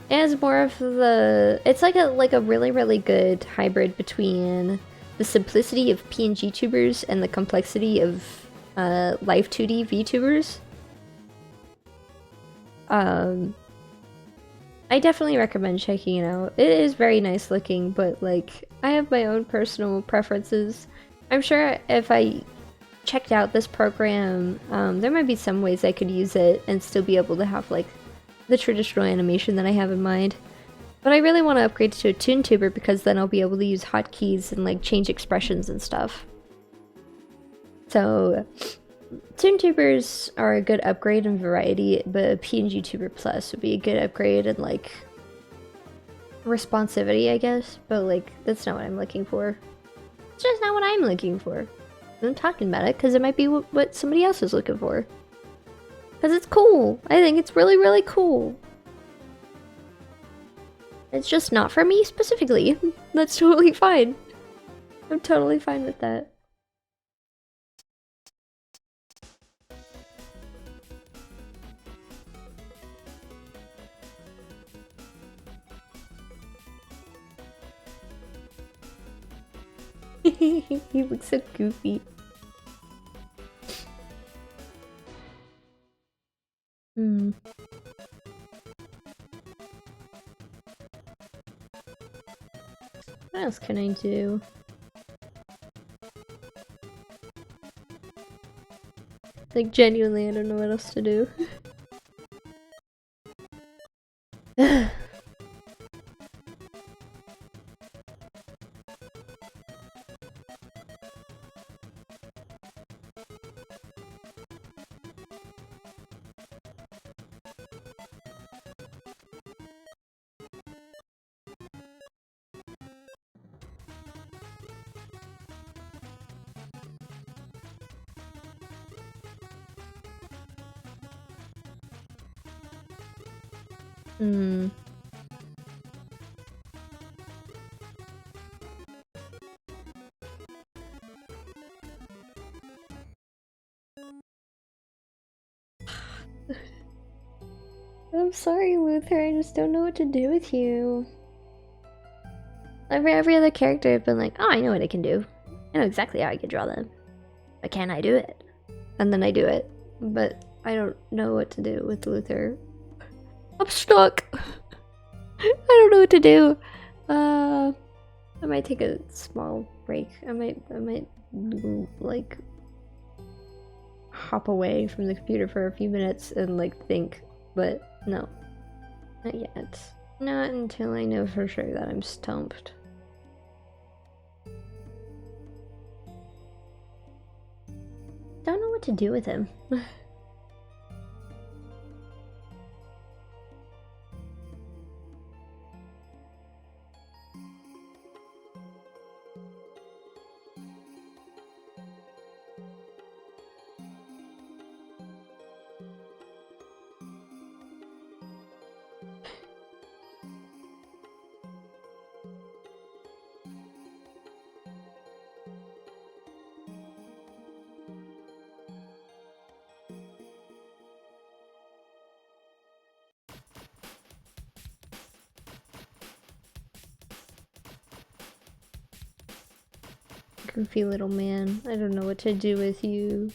it has more of the, it's like a really, really good hybrid between the simplicity of PNG tubers and the complexity of live 2D VTubers. I definitely recommend checking it out. It is very nice looking, but like, I have my own personal preferences. I'm sure if I checked out this program, there might be some ways I could use it and still be able to have like the traditional animation that I have in mind. But I really want to upgrade to a ToonTuber because then I'll be able to use hotkeys and like change expressions and stuff. So ToonTubers are a good upgrade in variety, but PNG Tuber Plus would be a good upgrade in like responsivity, I guess. But like, that's not what I'm looking for. It's just not what I'm looking for. I'm talking about it because it might be what somebody else is looking for. Because it's cool. I think it's really, really cool. It's just not for me specifically. That's totally fine. I'm totally fine with that. He looks so goofy. What else can I do? Like, genuinely, I don't know what else to do. I'm sorry, Luther, I just don't know what to do with you. Every other character I've been like, oh, I know what I can do. I know exactly how I can draw them. But can I do it? And then I do it. But I don't know what to do with Luther. I'm stuck! I don't know what to do. I might take a small break. I might like hop away from the computer for a few minutes and like think, but no, not yet. Not until I know for sure that I'm stumped. Don't know what to do with him. Goofy little man. I don't know what to do with you.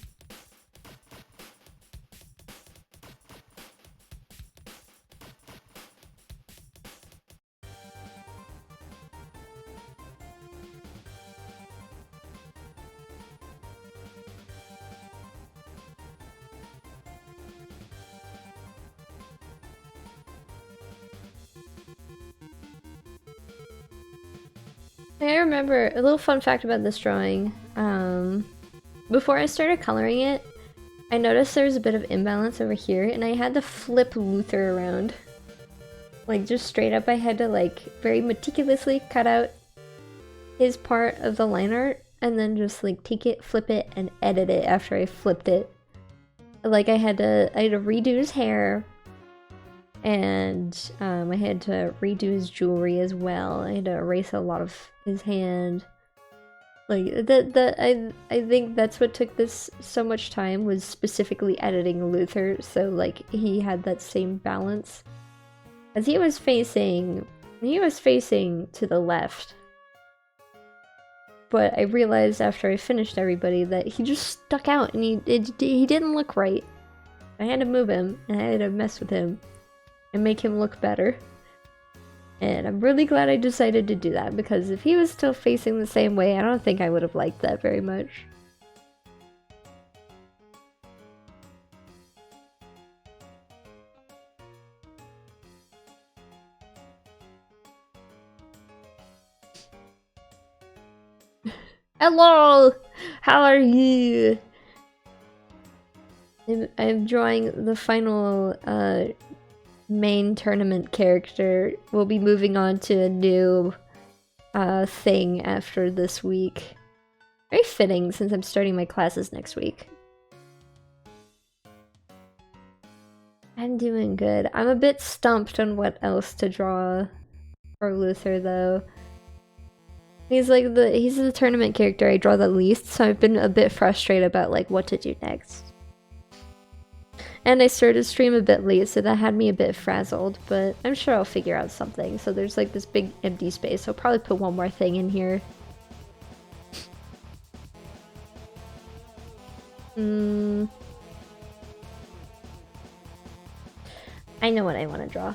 I remember a little fun fact about this drawing. Before I started coloring it, I noticed there was a bit of imbalance over here, and I had to flip Luther around. Like, just straight up, I had to, like, very meticulously cut out his part of the line art, and then just, like, take it, flip it, and edit it after I flipped it. Like, I had to redo his hair, and I had to redo his jewelry as well. I had to erase a lot of his hand. Like, I think that's what took this so much time, was specifically editing Luther, so, like, he had that same balance. As he was facing to the left. But I realized after I finished everybody that he just stuck out and he didn't look right. I had to move him, and I had to mess with him and make him look better. And I'm really glad I decided to do that, because if he was still facing the same way, I don't think I would have liked that very much. Hello! How are you? I'm drawing the final main tournament character. We'll be moving on to a new thing after this week. Very fitting, since I'm starting my classes next week. I'm doing good. I'm a bit stumped on what else to draw for Luther, though. He's the tournament character I draw the least, so I've been a bit frustrated about like what to do next. And I started stream a bit late, so that had me a bit frazzled, but I'm sure I'll figure out something. So there's like this big empty space, so I'll probably put one more thing in here. I know what I want to draw.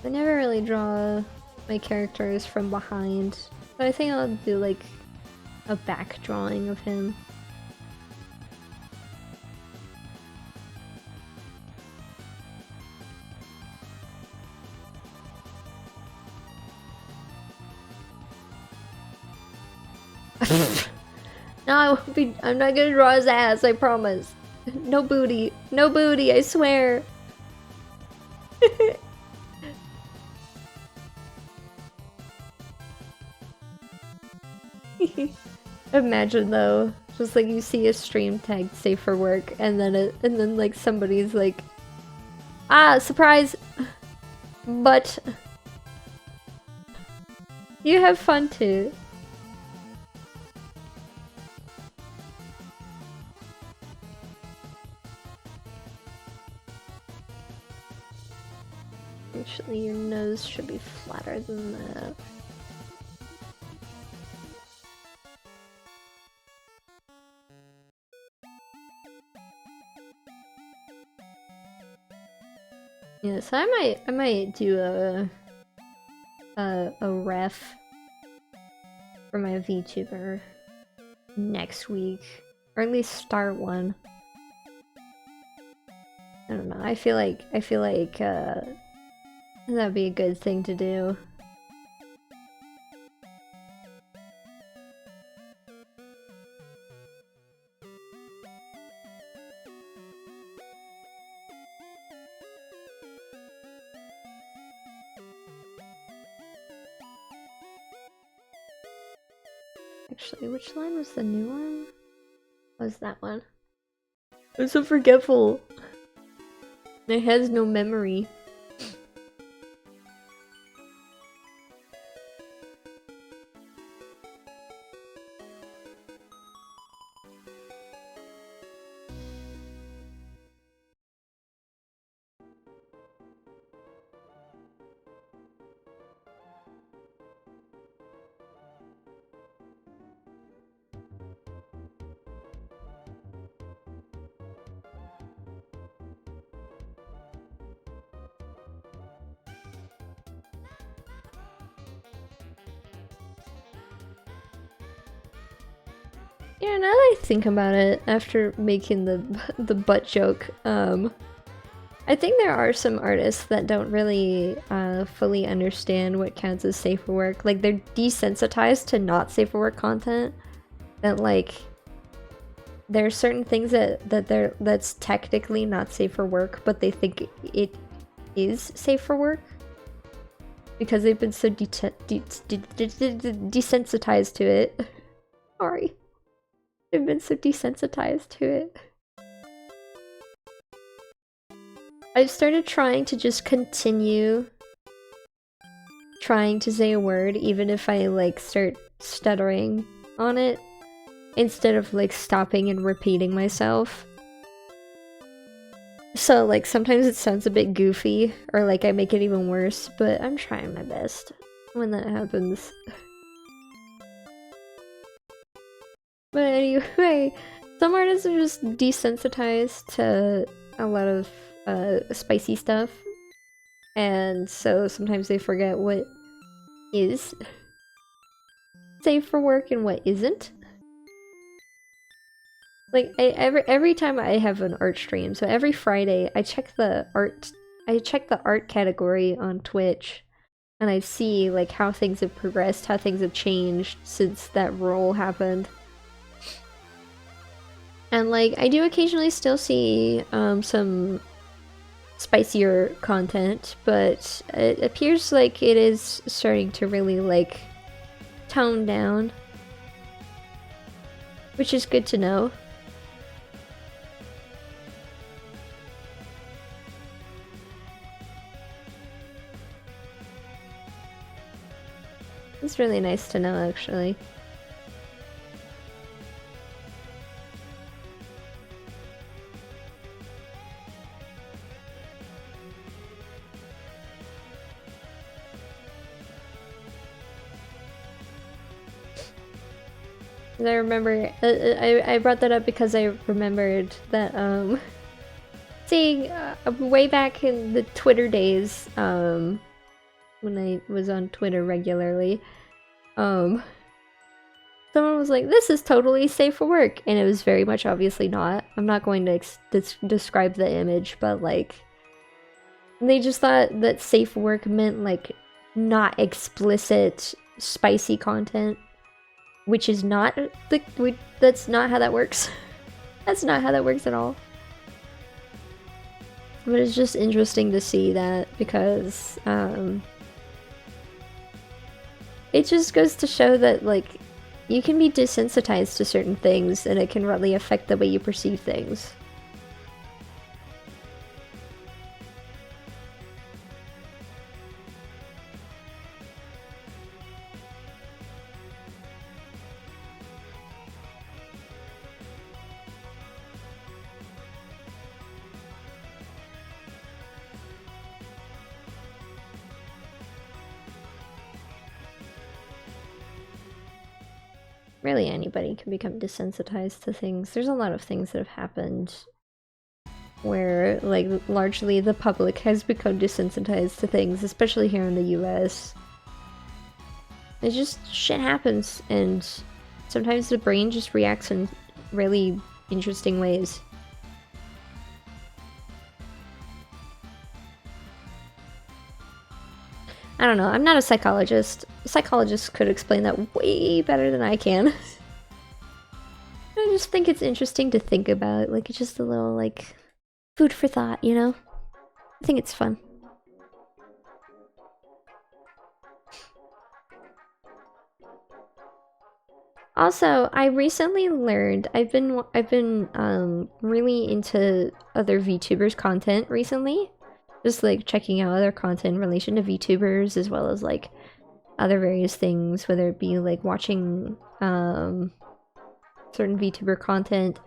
I never really draw my characters from behind, but I think I'll do like a back drawing of him. No, I'm not gonna draw his ass, I promise. No booty. No booty, I swear. Imagine though, just like you see a stream tag safe for work, and then like somebody's like, ah, surprise, but you have fun too. Actually, your nose should be flatter than that. Yeah, so I might do a ref for my VTuber next week, or at least start one. I don't know. I feel like that'd be a good thing to do. Actually, which line was the new one? Was that one? I'm so forgetful. It has no memory. Yeah, now that I think about it, after making the butt joke, I I think there are some artists that don't really fully understand what counts as safe for work. Like, they're desensitized to not safe for work content. That, like, there are certain things that's technically not safe for work, but they think it is safe for work because they've been so desensitized to it. Sorry, they've been so desensitized to it. I've started trying to just continue trying to say a word, even if I like start stuttering on it, instead of like stopping and repeating myself. So like sometimes it sounds a bit goofy, or like I make it even worse, but I'm trying my best when that happens. But anyway, some artists are just desensitized to a lot of spicy stuff, and so sometimes they forget what is safe for work and what isn't. Like every time I have an art stream, so every Friday I check the art category on Twitch, and I see like how things have progressed, how things have changed since that role happened. And like I do occasionally still see some spicier content, but it appears like it is starting to really like tone down, which is good to know. It's really nice to know, actually. I remember, I brought that up because I remembered that, seeing, way back in the Twitter days, when I was on Twitter regularly, someone was like, this is totally safe for work, and it was very much obviously not. I'm not going to describe the image, but like, they just thought that safe for work meant like not explicit spicy content, which is not that's not how that works. That's not how that works at all. But it's just interesting to see that because it just goes to show that like you can be desensitized to certain things and it can really affect the way you perceive things. Really, anybody can become desensitized to things. There's a lot of things that have happened where, like, largely the public has become desensitized to things, especially here in the US. It just, shit happens, and sometimes the brain just reacts in really interesting ways. I don't know, I'm not a psychologist. Psychologists could explain that way better than I can. I just think it's interesting to think about, like, it's just a little, like, food for thought, you know? I think it's fun. Also, I recently learned, I've been really into other VTubers content recently. Just like checking out other content in relation to VTubers, as well as like other various things, whether it be like watching certain VTuber content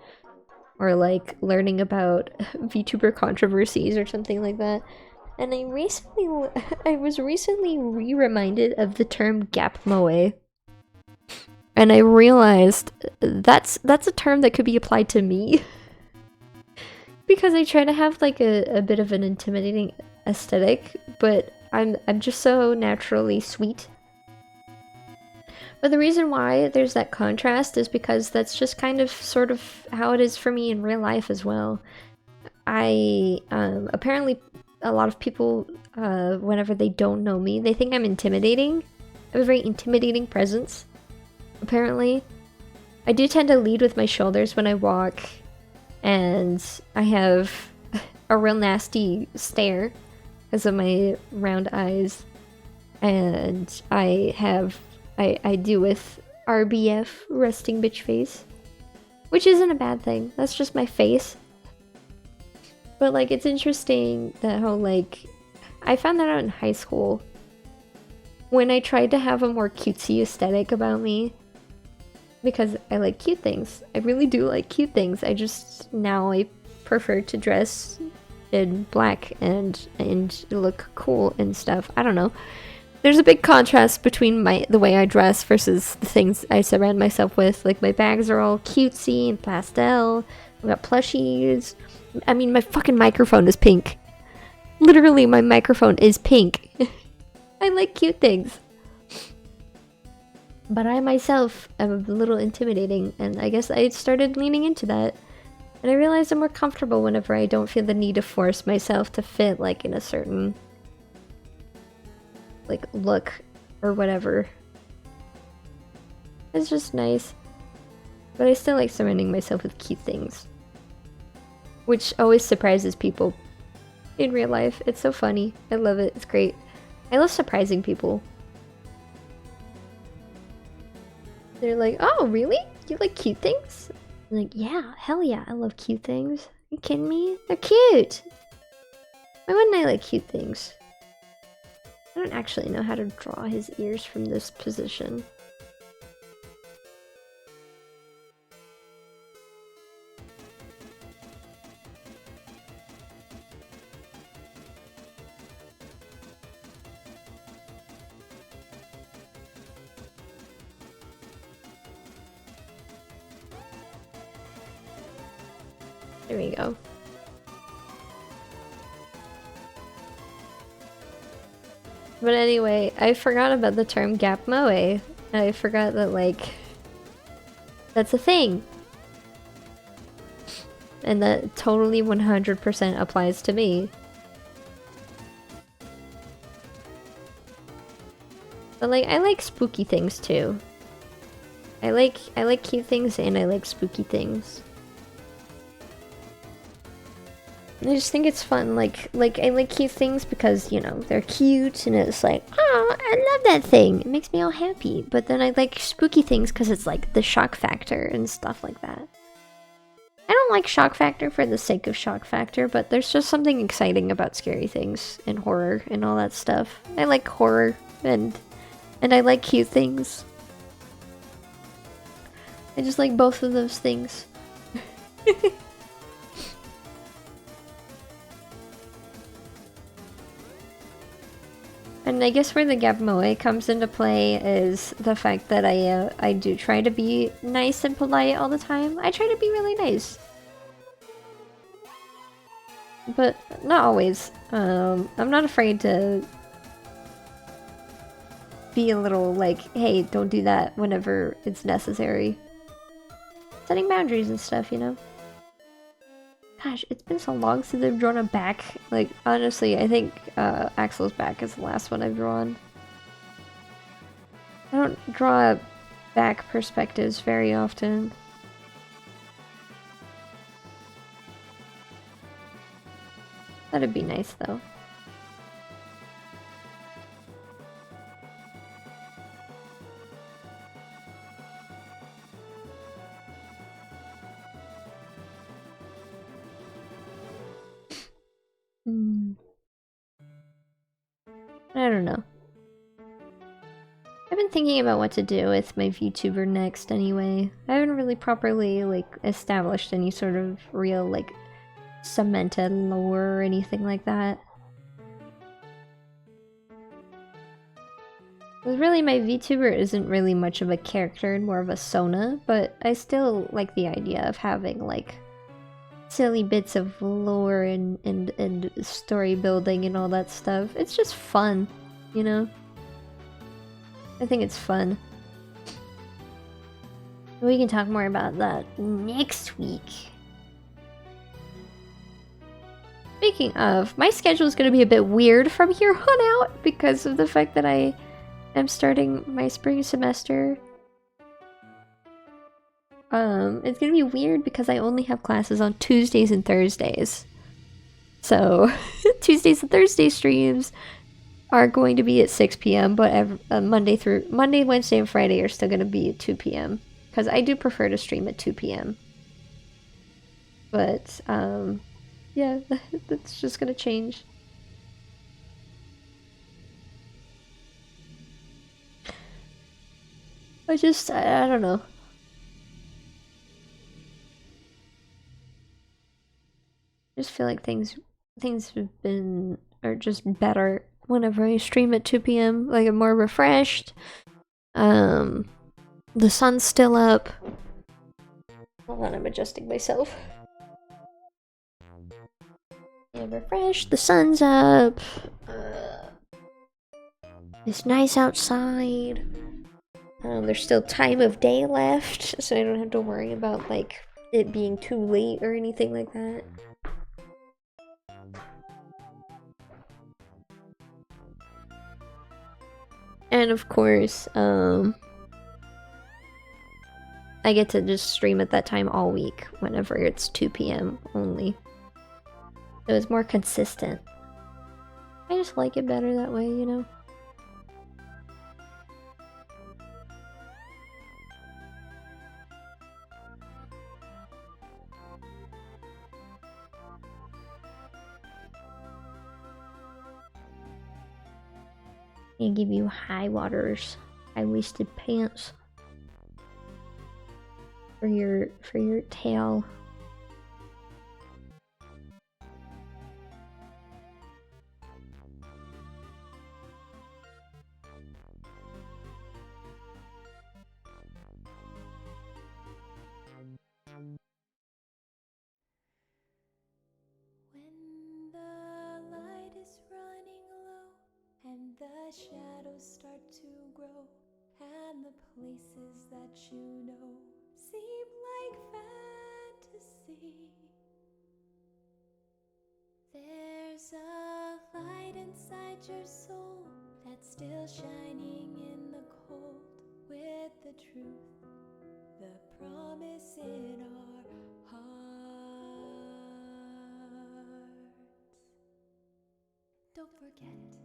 or like learning about VTuber controversies or something like that. And I was recently re-reminded of the term gap moe. And I realized that's a term that could be applied to me. Because I try to have like a bit of an intimidating aesthetic, but I'm just so naturally sweet. But the reason why there's that contrast is because that's just kind of sort of how it is for me in real life as well. I apparently a lot of people whenever they don't know me, they think I'm intimidating. I have a very intimidating presence. Apparently, I do tend to lead with my shoulders when I walk, and I have a real nasty stare because of my round eyes, and I do with RBF, resting bitch face, which isn't a bad thing. That's just my face. But like, it's interesting that how like I found that out in high school when I tried to have a more cutesy aesthetic about me, because I like cute things. I really do like cute things. I just now I prefer to dress in black and look cool and stuff. I don't know. There's a big contrast between the way I dress versus the things I surround myself with. Like, my bags are all cutesy and pastel. I've got plushies. I mean, my fucking microphone is pink. Literally, my microphone is pink. I like cute things. But I myself am a little intimidating, and I guess I started leaning into that. And I realized I'm more comfortable whenever I don't feel the need to force myself to fit, like, in a certain, like, look or whatever. It's just nice. But I still like surrounding myself with cute things, which always surprises people in real life. It's so funny. I love it. It's great. I love surprising people. They're like, oh, really? You like cute things? I'm like, yeah, hell yeah, I love cute things. Are you kidding me? They're cute! Why wouldn't I like cute things? I don't actually know how to draw his ears from this position. There we go. But anyway, I forgot about the term gap moe. I forgot that, like, that's a thing. And that totally 100% applies to me. But like, I like spooky things too. I like cute things and I like spooky things. I just think it's fun, like I like cute things because, you know, they're cute and it's like, oh, I love that thing. It makes me all happy. But then I like spooky things because it's like the shock factor and stuff like that. I don't like shock factor for the sake of shock factor, but there's just something exciting about scary things and horror and all that stuff. I like horror and I like cute things. I just like both of those things. And I guess where the gap moe comes into play is the fact that I do try to be nice and polite all the time. I try to be really nice. But not always. I'm not afraid to be a little like, hey, don't do that whenever it's necessary. Setting boundaries and stuff, you know? Gosh, it's been so long since I've drawn a back. Like, honestly, I think Axel's back is the last one I've drawn. I don't draw back perspectives very often. That'd be nice, though. I don't know. I've been thinking about what to do with my VTuber next anyway. I haven't really properly, like, established any sort of real, like, cemented lore or anything like that. Because really, my VTuber isn't really much of a character and more of a Sona, but I still like the idea of having, like, silly bits of lore and story building and all that stuff. It's just fun, you know? I think it's fun. We can talk more about that next week. Speaking of, my schedule is going to be a bit weird from here on out because of the fact that I am starting my spring semester. It's going to be weird because I only have classes on Tuesdays and Thursdays. So, Tuesdays and Thursday streams are going to be at 6 p.m., but Monday, Wednesday, and Friday are still going to be at 2 p.m. Because I do prefer to stream at 2 p.m. But, yeah, that's just going to change. I don't know. I just feel like things are just better whenever I stream at 2 p.m. Like I'm more refreshed. The sun's still up. Hold on, I'm adjusting myself. I'm refreshed, the sun's up. It's nice outside. There's still time of day left, so I don't have to worry about like it being too late or anything like that. And of course, I get to just stream at that time all week, whenever it's 2 p.m. only. So it's more consistent. I just like it better that way, you know? And give you high waters, high-waisted pants for your tail. When the light is running low and the shadows start to grow, and the places that you know seem like fantasy, there's a light inside your soul that's still shining in the cold, with the truth, the promise in our hearts. Don't forget it,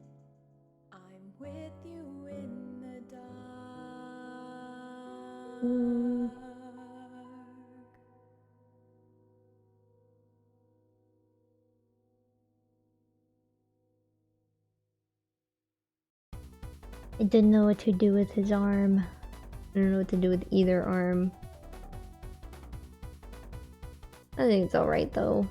I'm with you in the dark. I didn't know what to do with his arm. I don't know what to do with either arm. I think it's alright though.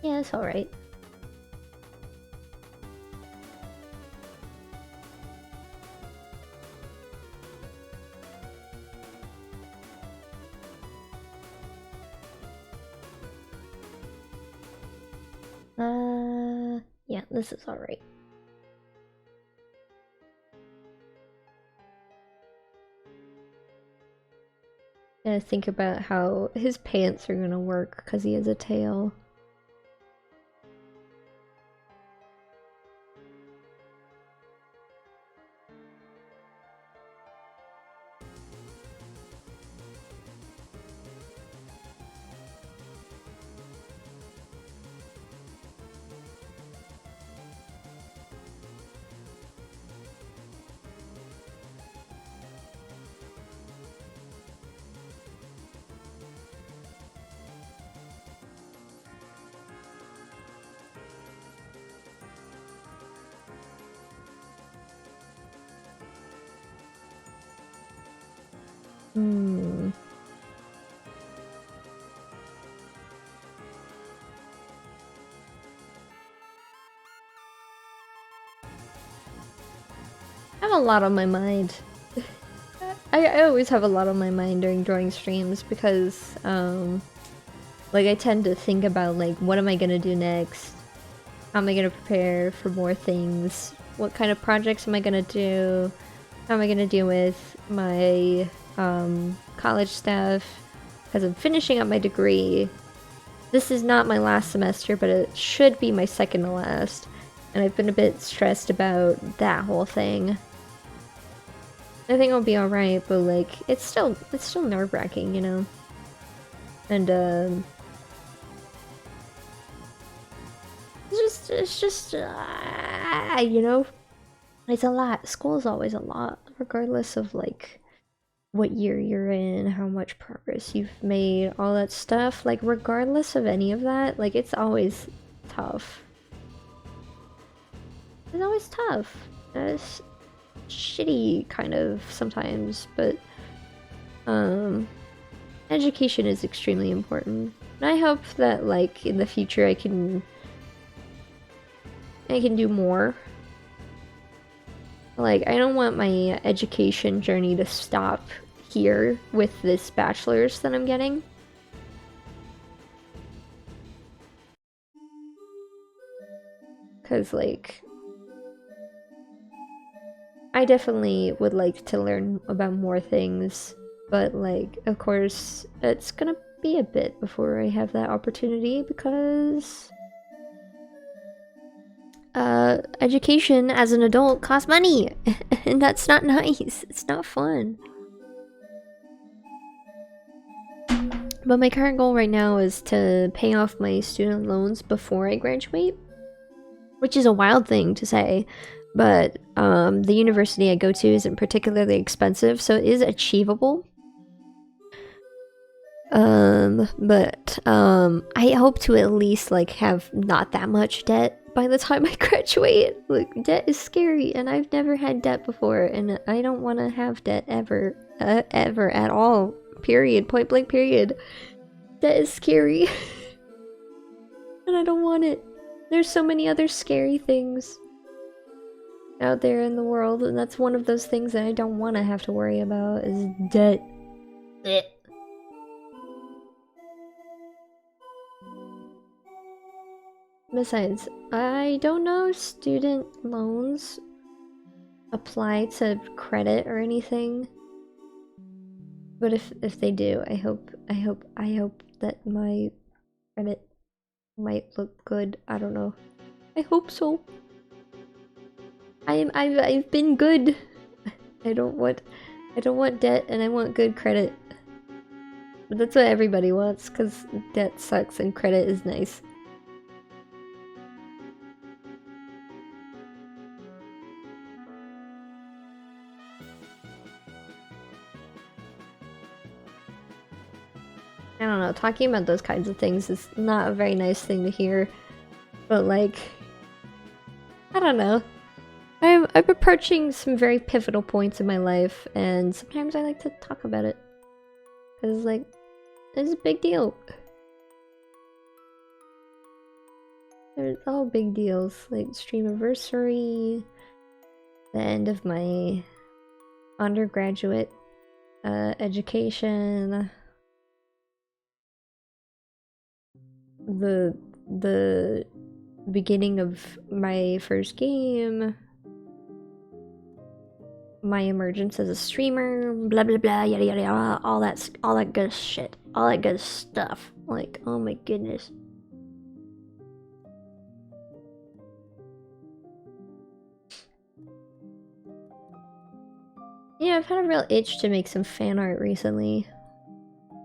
Yeah, it's alright. Yeah, this is alright. Gotta think about how his pants are gonna work because he has a tail. Hmm. I have a lot on my mind. I always have a lot on my mind during drawing streams because, like I tend to think about like, what am I gonna do next? How am I gonna prepare for more things? What kind of projects am I gonna do? How am I gonna deal with my college stuff? Because I'm finishing up my degree. This is not my last semester, but it should be my second to last. And I've been a bit stressed about that whole thing. I think I'll be alright, but like, it's still nerve-wracking, you know? And it's just, you know? It's a lot. School's always a lot, regardless of like what year you're in, how much progress you've made, all that stuff. Like, regardless of any of that, like, it's always tough. It's always tough. It's shitty, kind of, sometimes, but, education is extremely important. And I hope that, like, in the future I can do more. Like, I don't want my education journey to stop here with this bachelor's that I'm getting. Because, like, I definitely would like to learn about more things, but, like, of course, it's gonna be a bit before I have that opportunity because education as an adult costs money, and that's not nice. It's not fun. But my current goal right now is to pay off my student loans before I graduate, which is a wild thing to say, but the university I go to isn't particularly expensive, so it is achievable. But I hope to at least like have not that much debt by the time I graduate. Like, debt is scary, and I've never had debt before, and I don't want to have debt ever, ever at all. Period. Point blank. Period. Debt is scary, and I don't want it. There's so many other scary things out there in the world, and that's one of those things that I don't want to have to worry about is debt. Blech. Besides, I don't know if student loans apply to credit or anything. But if they do, I hope that my credit might look good. I don't know. I hope so. I've been good. I don't want debt, and I want good credit. But that's what everybody wants, because debt sucks and credit is nice. I don't know, talking about those kinds of things is not a very nice thing to hear. But like, I don't know. I'm approaching some very pivotal points in my life, and sometimes I like to talk about it. Because, like, it's a big deal. There's all big deals, like streamiversary, the end of my undergraduate education, the beginning of my first game, my emergence as a streamer, blah blah blah, yada yada yada, all that good shit, all that good stuff. Like, oh my goodness. Yeah, I've had a real itch to make some fan art recently.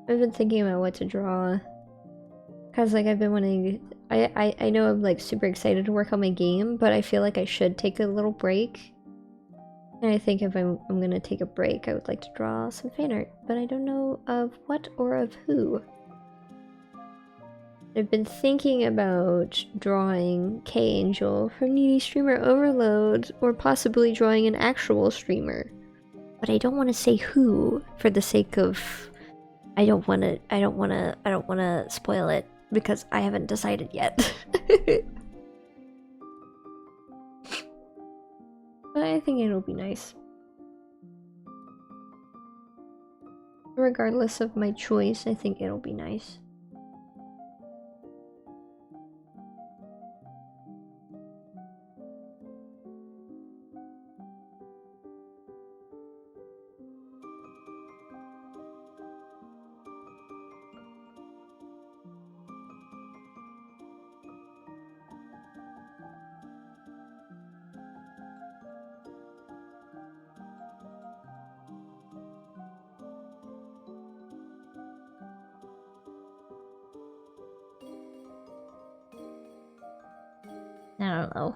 I've been thinking about what to draw. Cause like I've been wanting, I know I'm like super excited to work on my game, but I feel like I should take a little break. And I think if I'm gonna take a break, I would like to draw some fan art, but I don't know of what or of who. I've been thinking about drawing K-Angel from Needy Streamer Overload, or possibly drawing an actual streamer. but I don't want to say who for the sake of I don't want to spoil it because I haven't decided yet. But I think it'll be nice. Regardless of my choice, I think it'll be nice. I don't know.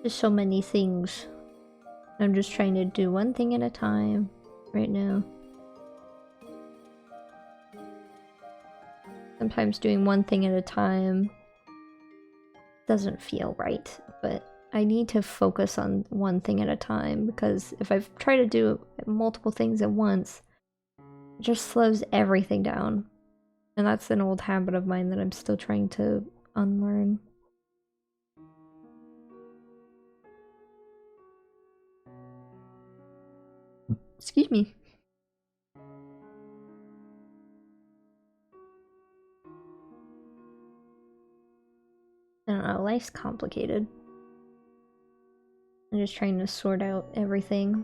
There's so many things. I'm just trying to do one thing at a time right now. Sometimes doing one thing at a time doesn't feel right, but I need to focus on one thing at a time because if I try to do multiple things at once, it just slows everything down. And that's an old habit of mine that I'm still trying to unlearn. Excuse me. I don't know, life's complicated. I'm just trying to sort out everything.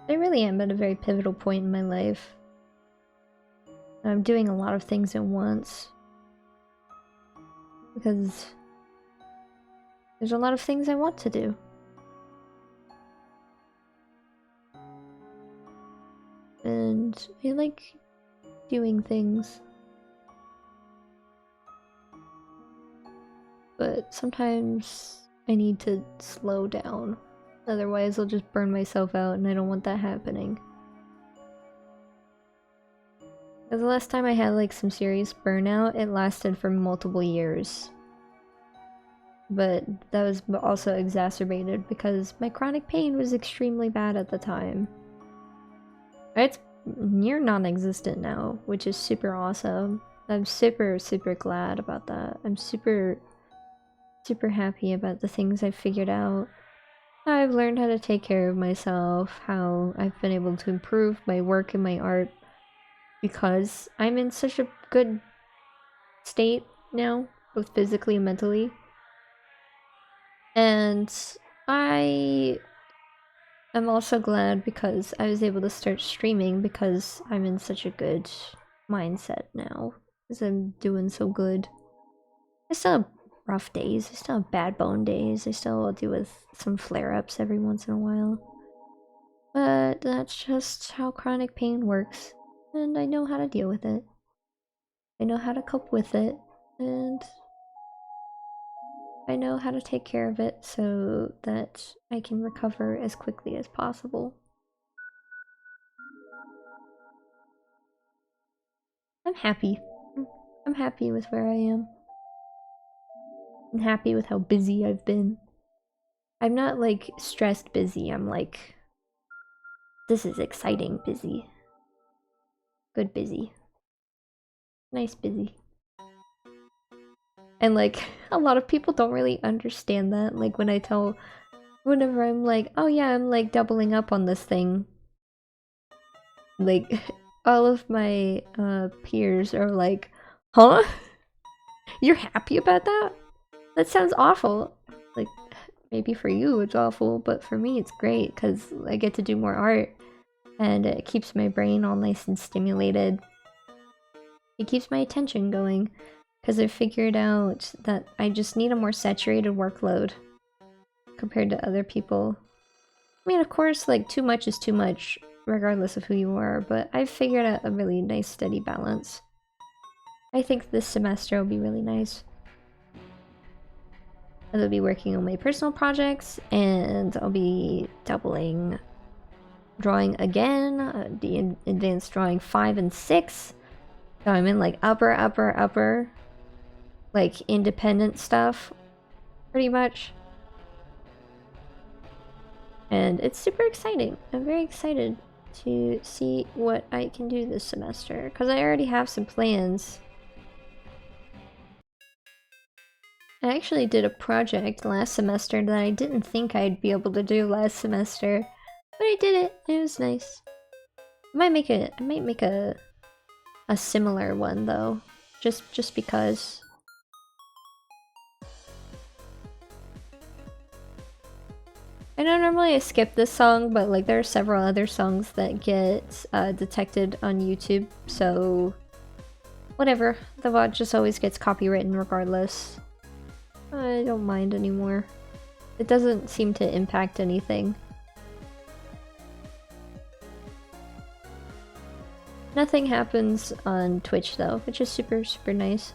I really am at a very pivotal point in my life. I'm doing a lot of things at once. Because there's a lot of things I want to do. And I like doing things. But sometimes I need to slow down. Otherwise I'll just burn myself out and I don't want that happening. Because the last time I had like some serious burnout, it lasted for multiple years. But that was also exacerbated because my chronic pain was extremely bad at the time. It's near non-existent now, which is super awesome. I'm super glad about that. I'm super happy about the things I've figured out. I've learned how to take care of myself, how I've been able to improve my work and my art because I'm in such a good state now, both physically and mentally. And I am also glad because I was able to start streaming because I'm in such a good mindset now. Because I'm doing so good. I still have rough days, I still have bad bone days, I still deal with some flare-ups every once in a while. But that's just how chronic pain works, and I know how to deal with it. I know how to cope with it, and I know how to take care of it so that I can recover as quickly as possible. I'm happy. I'm happy with where I am. I'm happy with how busy I've been. I'm not like stressed busy, I'm like, this is exciting busy. Good busy. Nice busy. And like, a lot of people don't really understand that. Like whenever I'm like, oh yeah, I'm like doubling up on this thing. Like, all of my peers are like, huh? You're happy about that? That sounds awful. Like, maybe for you it's awful, but for me it's great because I get to do more art. And it keeps my brain all nice and stimulated. It keeps my attention going. Because I figured out that I just need a more saturated workload compared to other people. I mean, of course, like, too much is too much, regardless of who you are, but I've figured out a really nice steady balance. I think this semester will be really nice. I'll be working on my personal projects, and I'll be doubling drawing again, the advanced drawing 5 and 6. So I'm in like upper like independent stuff, pretty much. And it's super exciting. I'm very excited to see what I can do this semester, because I already have some plans. I actually did a project last semester that I didn't think I'd be able to do last semester, but I did it. It was nice. I might make a similar one though, just because. I know normally I skip this song, but like there are several other songs that get detected on YouTube, so whatever. The VOD just always gets copywritten regardless. I don't mind anymore. It doesn't seem to impact anything. Nothing happens on Twitch though, which is super nice.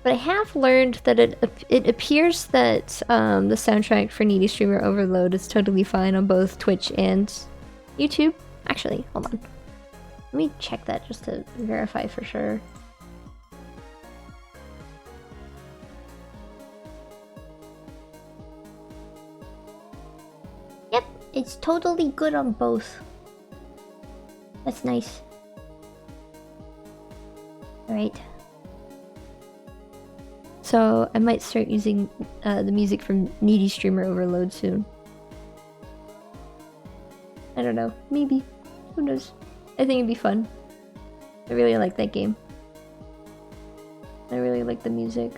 But I have learned that it appears that the soundtrack for Needy Streamer Overload is totally fine on both Twitch and YouTube. Actually, hold on. Let me check that just to verify for sure. Yep, it's totally good on both. That's nice. Alright. So I might start using the music from Needy Streamer Overload soon. I don't know. Maybe. Who knows? I think it'd be fun. I really like that game. I really like the music.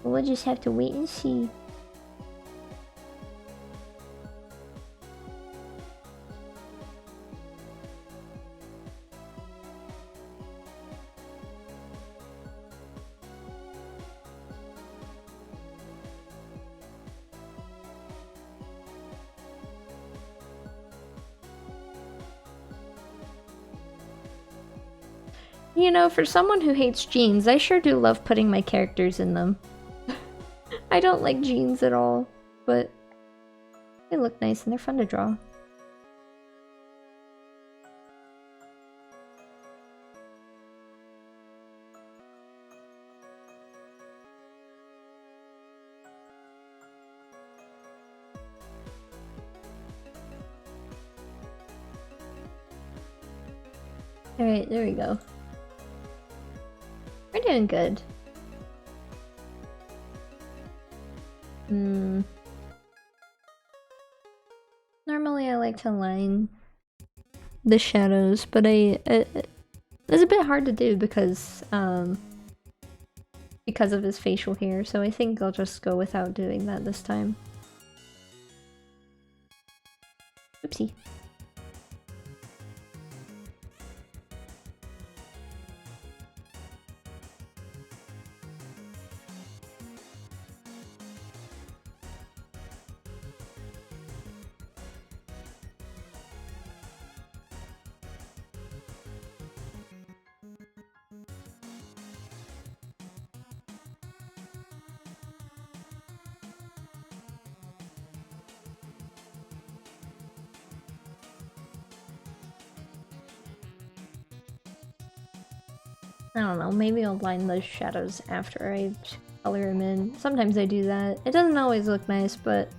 We'll just have to wait and see. You know, for someone who hates jeans, I sure do love putting my characters in them. I don't like jeans at all, but they look nice and they're fun to draw. Alright, there we go. We're doing good. Normally I like to line the shadows, but it's a bit hard to do because of his facial hair, so I think I'll just go without doing that this time. Oopsie. I don't know, maybe I'll line those shadows after I color them in. Sometimes I do that. It doesn't always look nice, but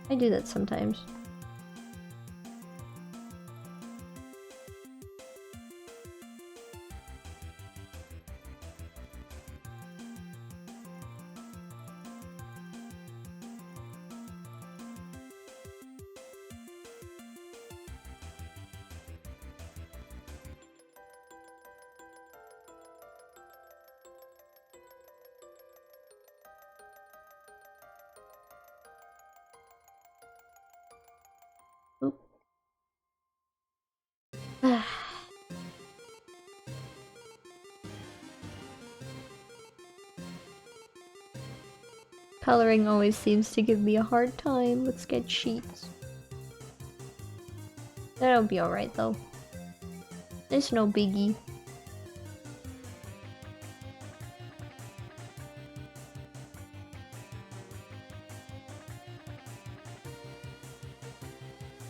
I do that sometimes. Coloring always seems to give me a hard time with sketch sheets. That'll be alright though. It's no biggie.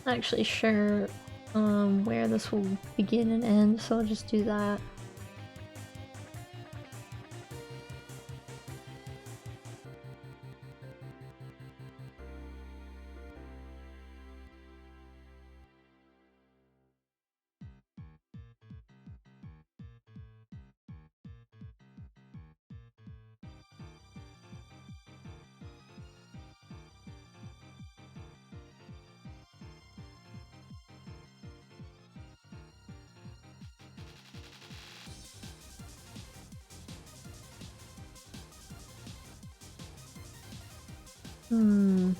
Not actually sure where this will begin and end, so I'll just do that. Hmm.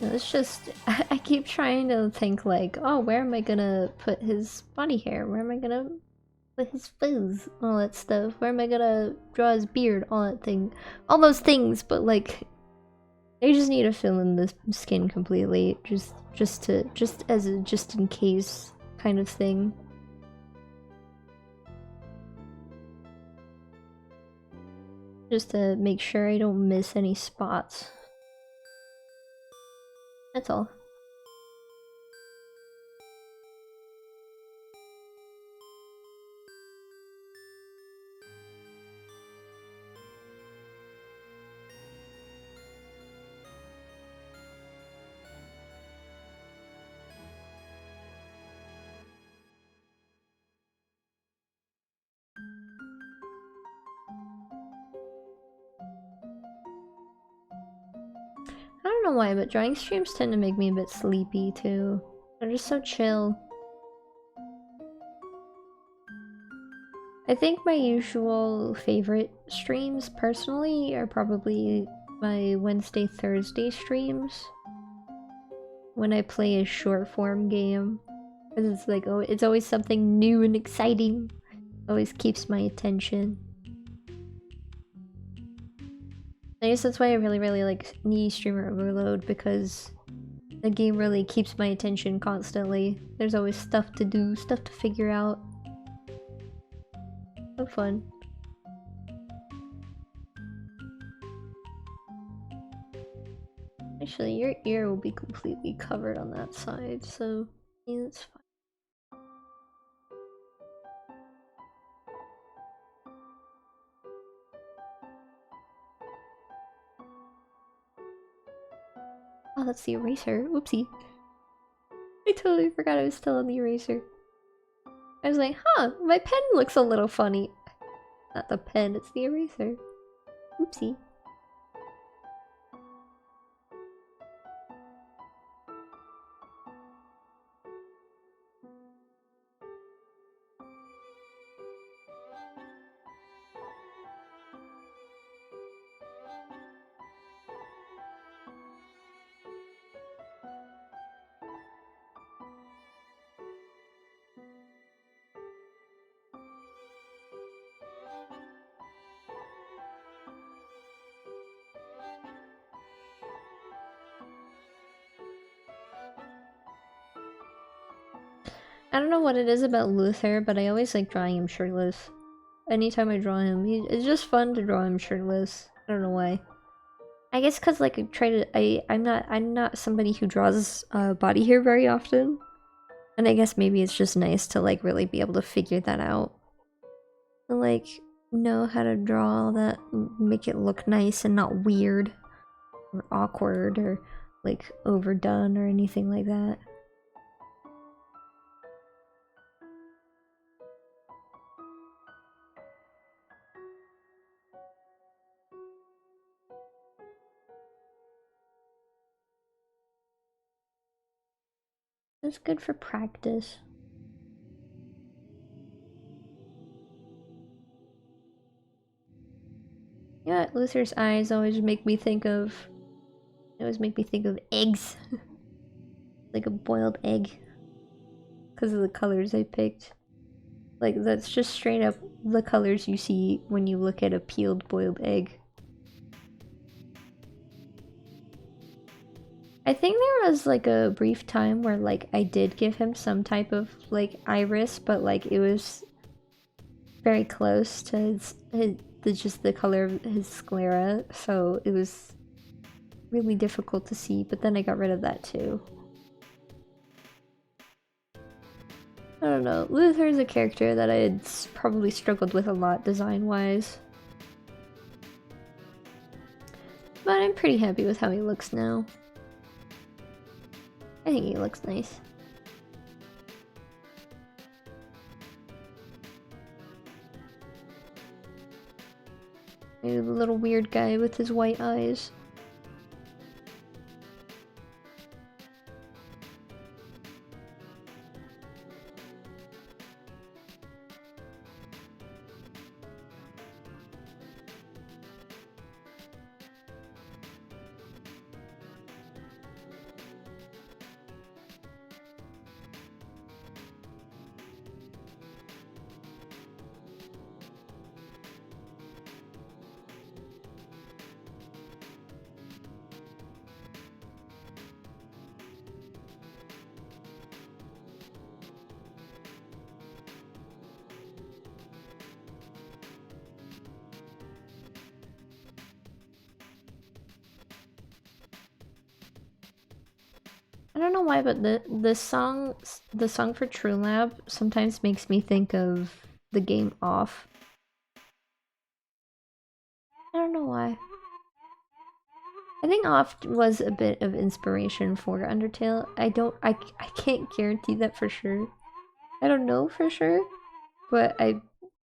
It's just, I keep trying to think like, oh, where am I gonna put his body hair? Where am I gonna put his fuzz? All that stuff. Where am I gonna draw his beard? All that thing. All those things, but like, they just need to fill in the skin completely. Just as a just in case kind of thing. Just to make sure I don't miss any spots. That's all. I don't know why, but drawing streams tend to make me a bit sleepy too. They're just so chill. I think my usual favorite streams, personally, are probably my Wednesday, Thursday streams. When I play a short form game. Because it's like, oh, it's always something new and exciting. Always keeps my attention. I guess that's why I really like need streamer overload, because the game really keeps my attention constantly. There's always stuff to do, stuff to figure out. So fun. Actually, your ear will be completely covered on that side, so yeah, that's fine. Oh, that's the eraser. Oopsie. I totally forgot I was still on the eraser. I was like, huh, my pen looks a little funny. Not the pen, it's the eraser. Oopsie. I don't know what it is about Luther, but I always like drawing him shirtless. Anytime I draw him, it's just fun to draw him shirtless. I don't know why. I guess because like I'm not somebody who draws body hair very often, and I guess maybe it's just nice to like really be able to figure that out. And, like know how to draw all that, make it look nice and not weird or awkward or like overdone or anything like that. It's good for practice. Yeah, Luther's eyes always make me think of. They always make me think of eggs, like a boiled egg, because of the colors I picked. Like that's just straight up the colors you see when you look at a peeled boiled egg. I think there was like a brief time where like I did give him some type of like iris, but like it was very close to just the color of his sclera, so it was really difficult to see, but then I got rid of that too. I don't know. Luther's a character that I had probably struggled with a lot design-wise. But I'm pretty happy with how he looks now. I think he looks nice. Maybe the little weird guy with his white eyes. I don't know why, but the song for True Lab sometimes makes me think of the game Off. I don't know why. I think Off was a bit of inspiration for Undertale. I can't guarantee that for sure. I don't know for sure, but I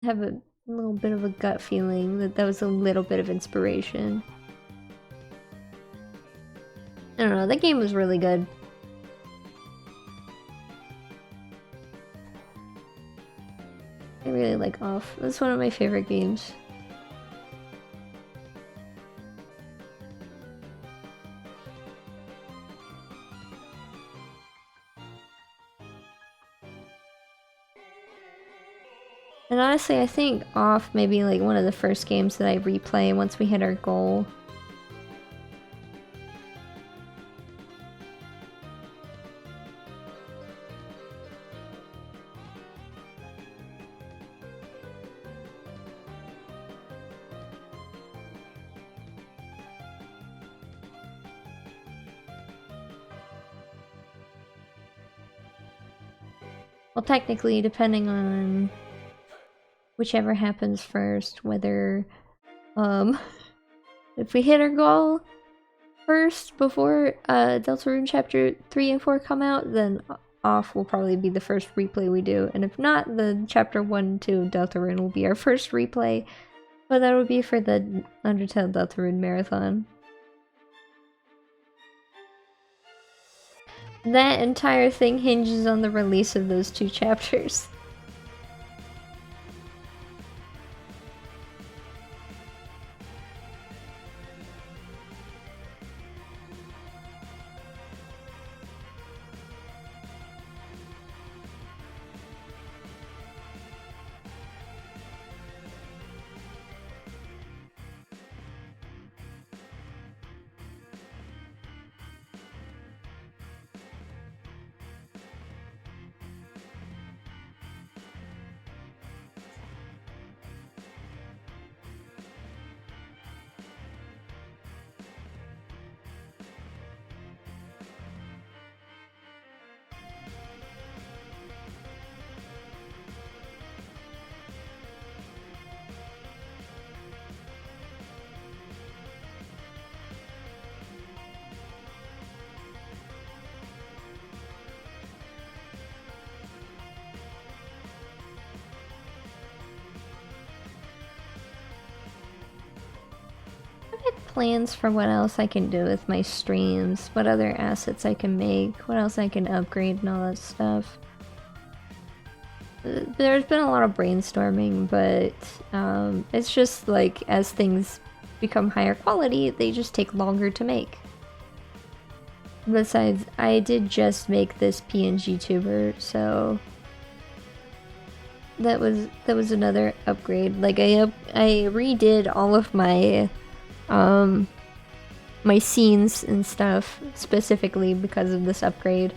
have a little bit of a gut feeling that that was a little bit of inspiration. I don't know, that game was really good. I really like Off. That's one of my favorite games. And honestly, I think Off may be like one of the first games that I replay once we hit our goal. Well, technically, depending on whichever happens first, whether, if we hit our goal first before Deltarune Chapter 3 and 4 come out, then Off will probably be the first replay we do, and if not, then Chapter 1 and 2 of Deltarune will be our first replay, but that would be for the Undertale Deltarune Marathon. That entire thing hinges on the release of those two chapters. Plans for what else I can do with my streams, what other assets I can make, what else I can upgrade and all that stuff. There's been a lot of brainstorming, but it's just like as things become higher quality, they just take longer to make. Besides, I did just make this PNG tuber, so that was another upgrade. Like I redid all of my my scenes and stuff specifically because of this upgrade.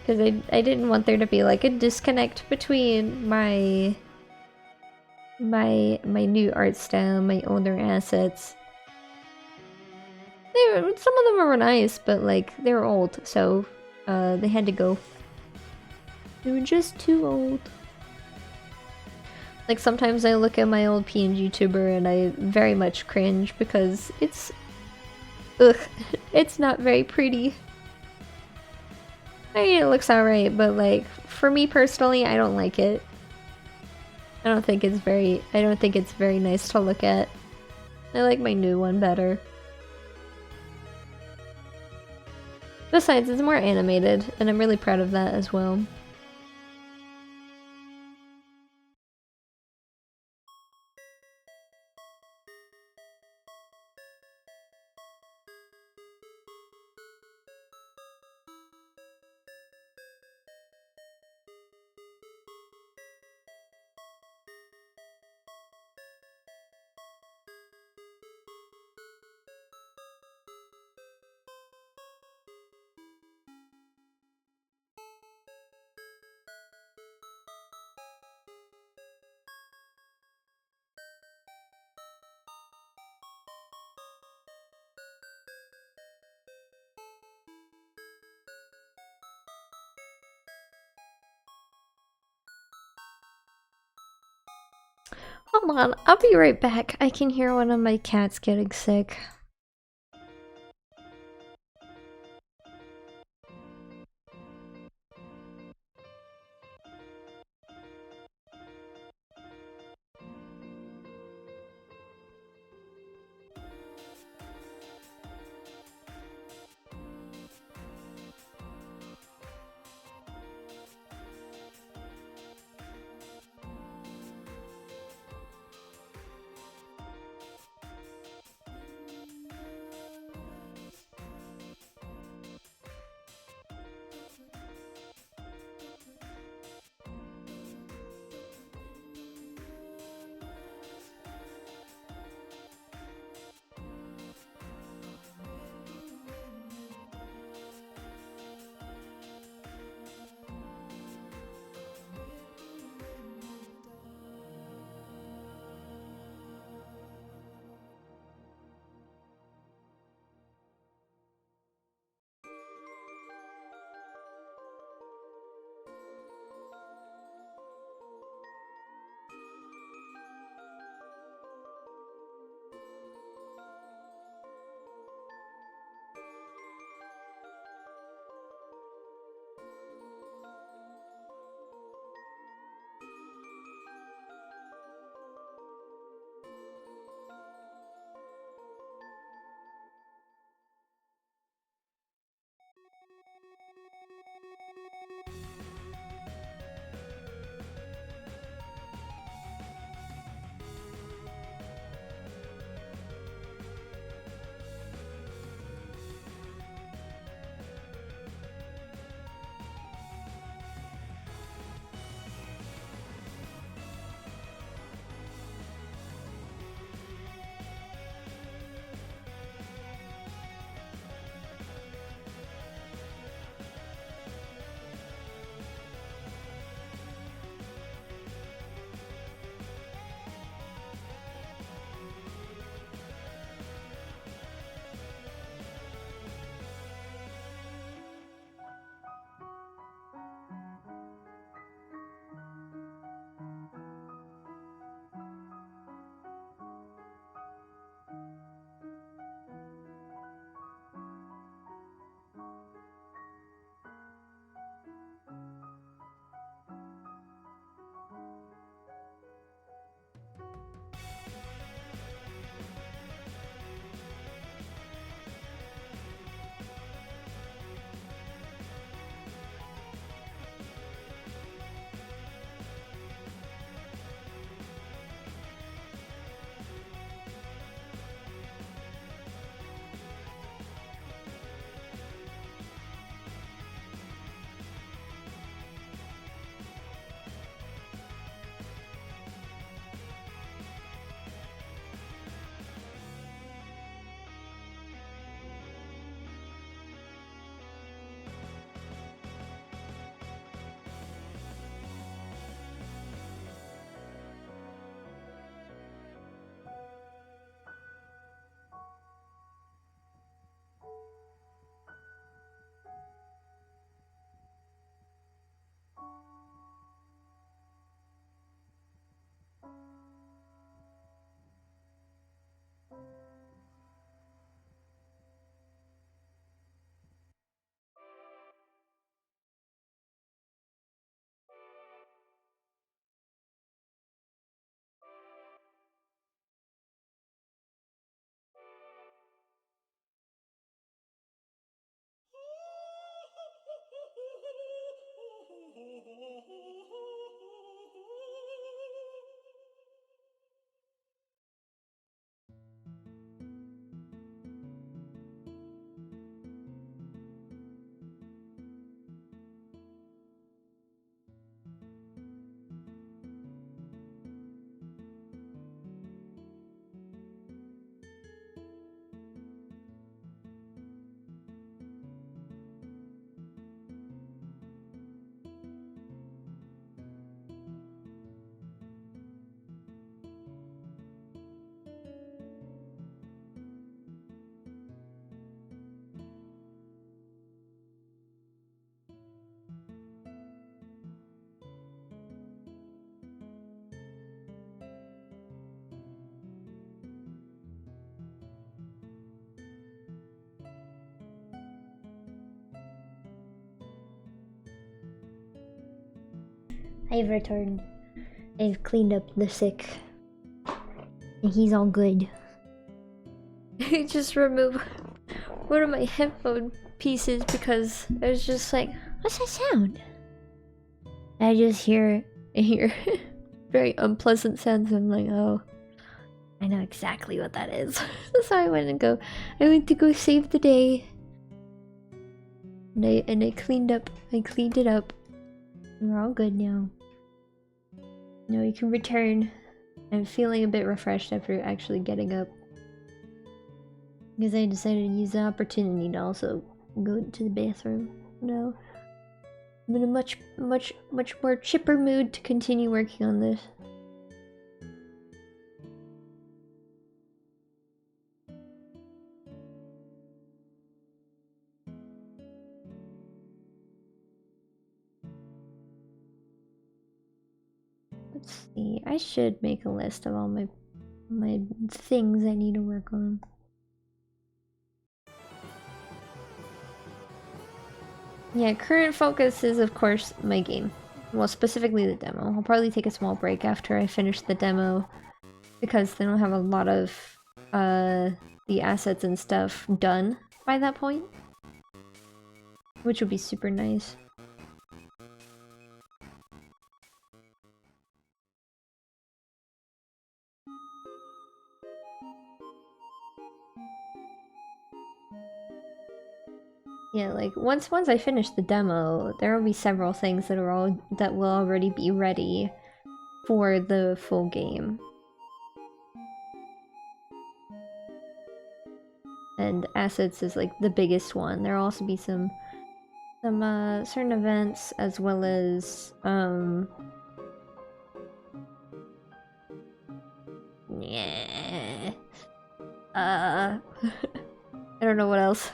Because I didn't want there to be like a disconnect between my new art style, my older assets. Some of them were nice, but like they were old, so they had to go. They were just too old. Like sometimes I look at my old PNG tuber and I very much cringe because it's ugh, it's not very pretty. I mean, it looks alright, but like for me personally, I don't like it. I don't think it's very nice to look at. I like my new one better. Besides, it's more animated, and I'm really proud of that as well. Hold on, I'll be right back. I can hear one of my cats getting sick. I've returned. I've cleaned up the sick. And he's all good. I just removed one of my headphone pieces because I was just like, what's that sound? I just hear very unpleasant sounds. I'm like, oh, I know exactly what that is. So I went to go save the day. And I cleaned it up. And we're all good now. Now you can return. I'm feeling a bit refreshed after actually getting up. Because I decided to use the opportunity to also go to the bathroom. No. I'm in a much more chipper mood to continue working on this. Let's see. I should make a list of all my things I need to work on. Yeah, current focus is of course my game. Well, specifically the demo. I'll probably take a small break after I finish the demo because then I'll have a lot of the assets and stuff done by that point, which would be super nice. Yeah, like once I finish the demo, there will be several things that will already be ready for the full game. And assets is like the biggest one. There'll also be some certain events as well as yeah. I don't know what else.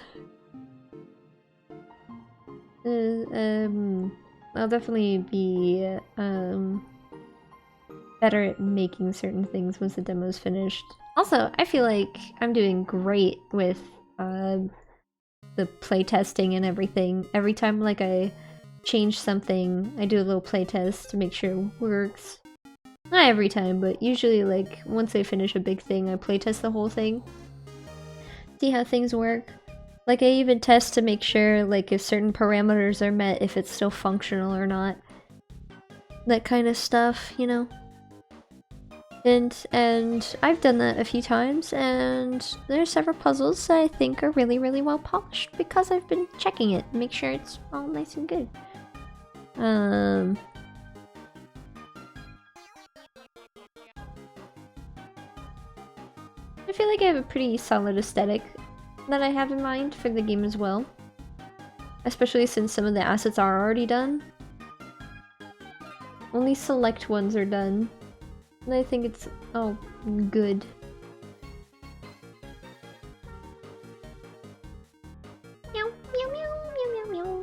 I'll definitely be better at making certain things once the demo's finished. Also, I feel like I'm doing great with the playtesting and everything. Every time like I change something, I do a little playtest to make sure it works. Not every time, but usually like once I finish a big thing, I playtest the whole thing. See how things work. Like I even test to make sure like if certain parameters are met, if it's still functional or not. That kind of stuff, you know? And I've done that a few times, and there's several puzzles that I think are really, really well polished because I've been checking it to make sure it's all nice and good. I feel like I have a pretty solid aesthetic that I have in mind for the game as well. Especially since some of the assets are already done. Only select ones are done. And I think it's all good. Meow, meow, meow, meow, meow, meow.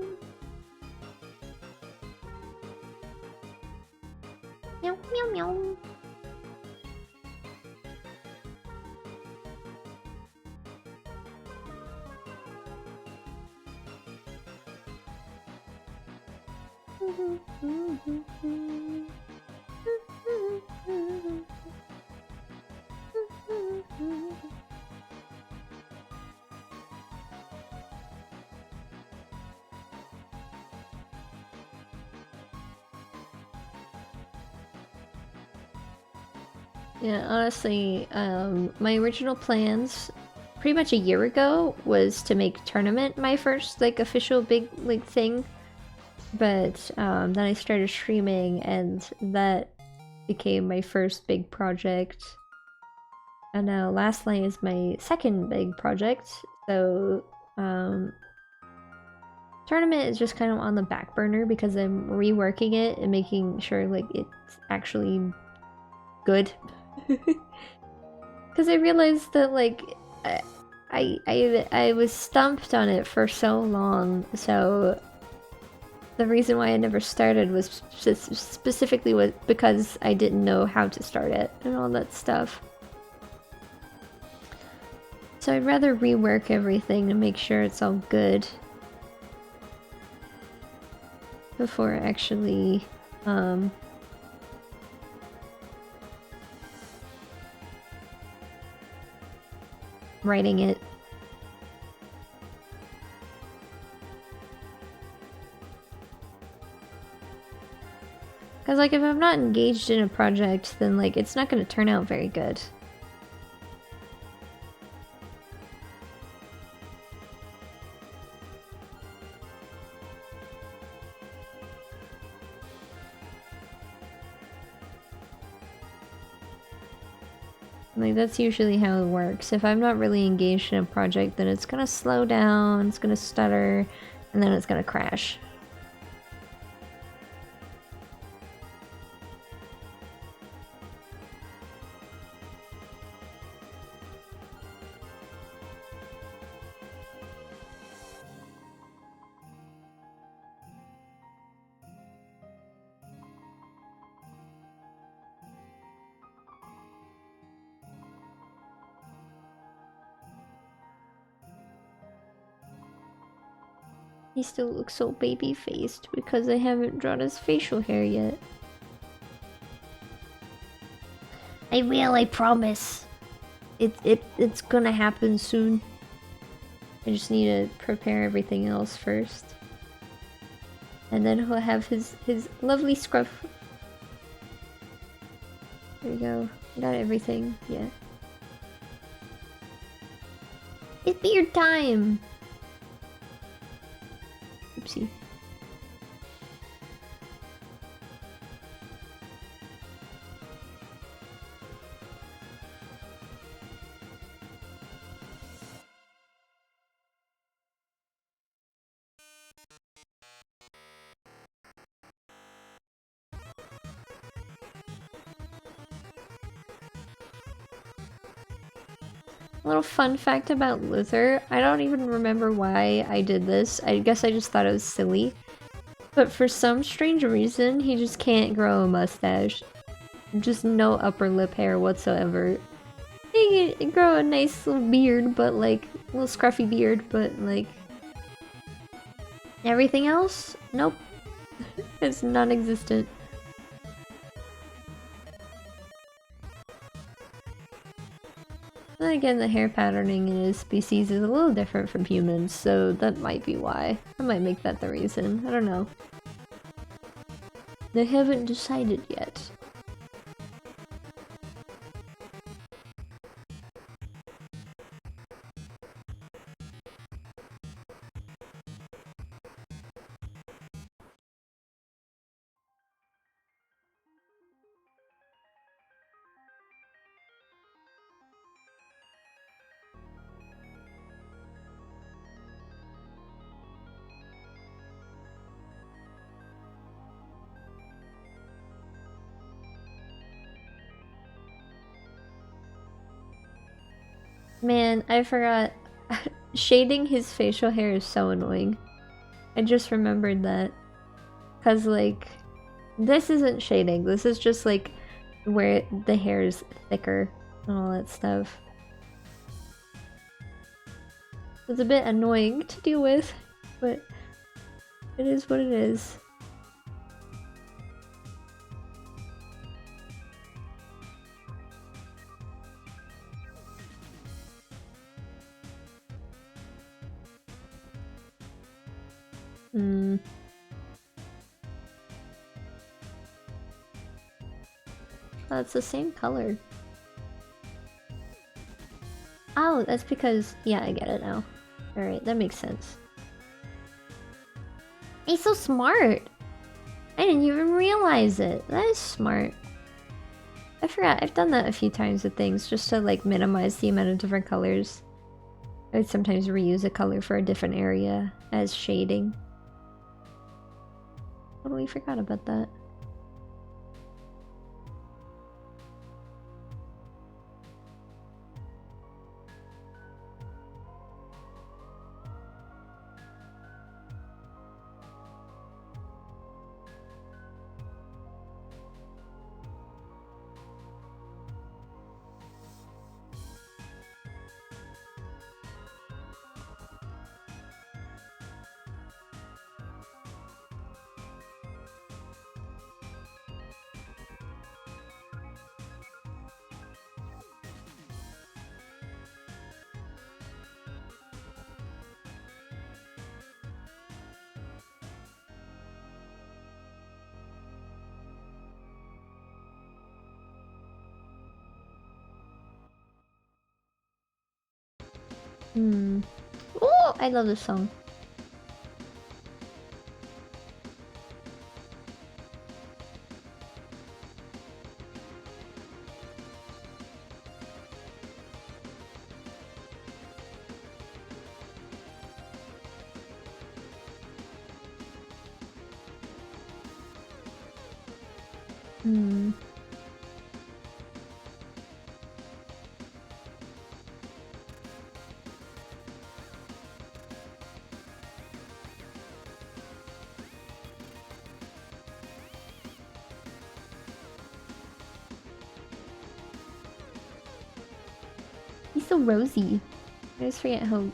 Meow, meow, meow. Yeah, honestly, my original plans pretty much a year ago was to make tournament my first like official big like thing. But then I started streaming and that became my first big project. And now Last Light is my second big project. So tournament is just kind of on the back burner because I'm reworking it and making sure like it's actually good. Because I realized that like I was stumped on it for so long, so the reason why I never started was specifically because I didn't know how to start it and all that stuff. So I'd rather rework everything to make sure it's all good before actually writing it. Because, like, if I'm not engaged in a project, then, like, it's not going to turn out very good. Like, that's usually how it works. If I'm not really engaged in a project, then it's gonna slow down, it's gonna stutter, and then it's gonna crash. He still looks so baby-faced because I haven't drawn his facial hair yet. I will, I promise. It's gonna happen soon. I just need to prepare everything else first. And then he'll have his lovely scruff. There we go. Got everything, yeah. It's beard time! Oopsie. A little fun fact about Luther, I don't even remember why I did this. I guess I just thought it was silly. But for some strange reason, he just can't grow a mustache. Just no upper lip hair whatsoever. He can grow a nice little beard, but like, a little scruffy beard, but like... Everything else? Nope. It's non-existent. Then again, the hair patterning in his species is a little different from humans, so that might be why. I might make that the reason. I don't know. They haven't decided yet. Man, I forgot. Shading his facial hair is so annoying. I just remembered that. Cause like, this isn't shading, this is just like where the hair is thicker and all that stuff. It's a bit annoying to deal with, but it is what it is. Oh, it's the same color. Oh, that's because... yeah, I get it now. Alright, that makes sense. He's so smart! I didn't even realize it. That is smart. I forgot, I've done that a few times with things, just to like minimize the amount of different colors. I would sometimes reuse a color for a different area as shading. Totally forgot about that. Hmm. Oh, I love this song. Hmm. He's so rosy. I just forget how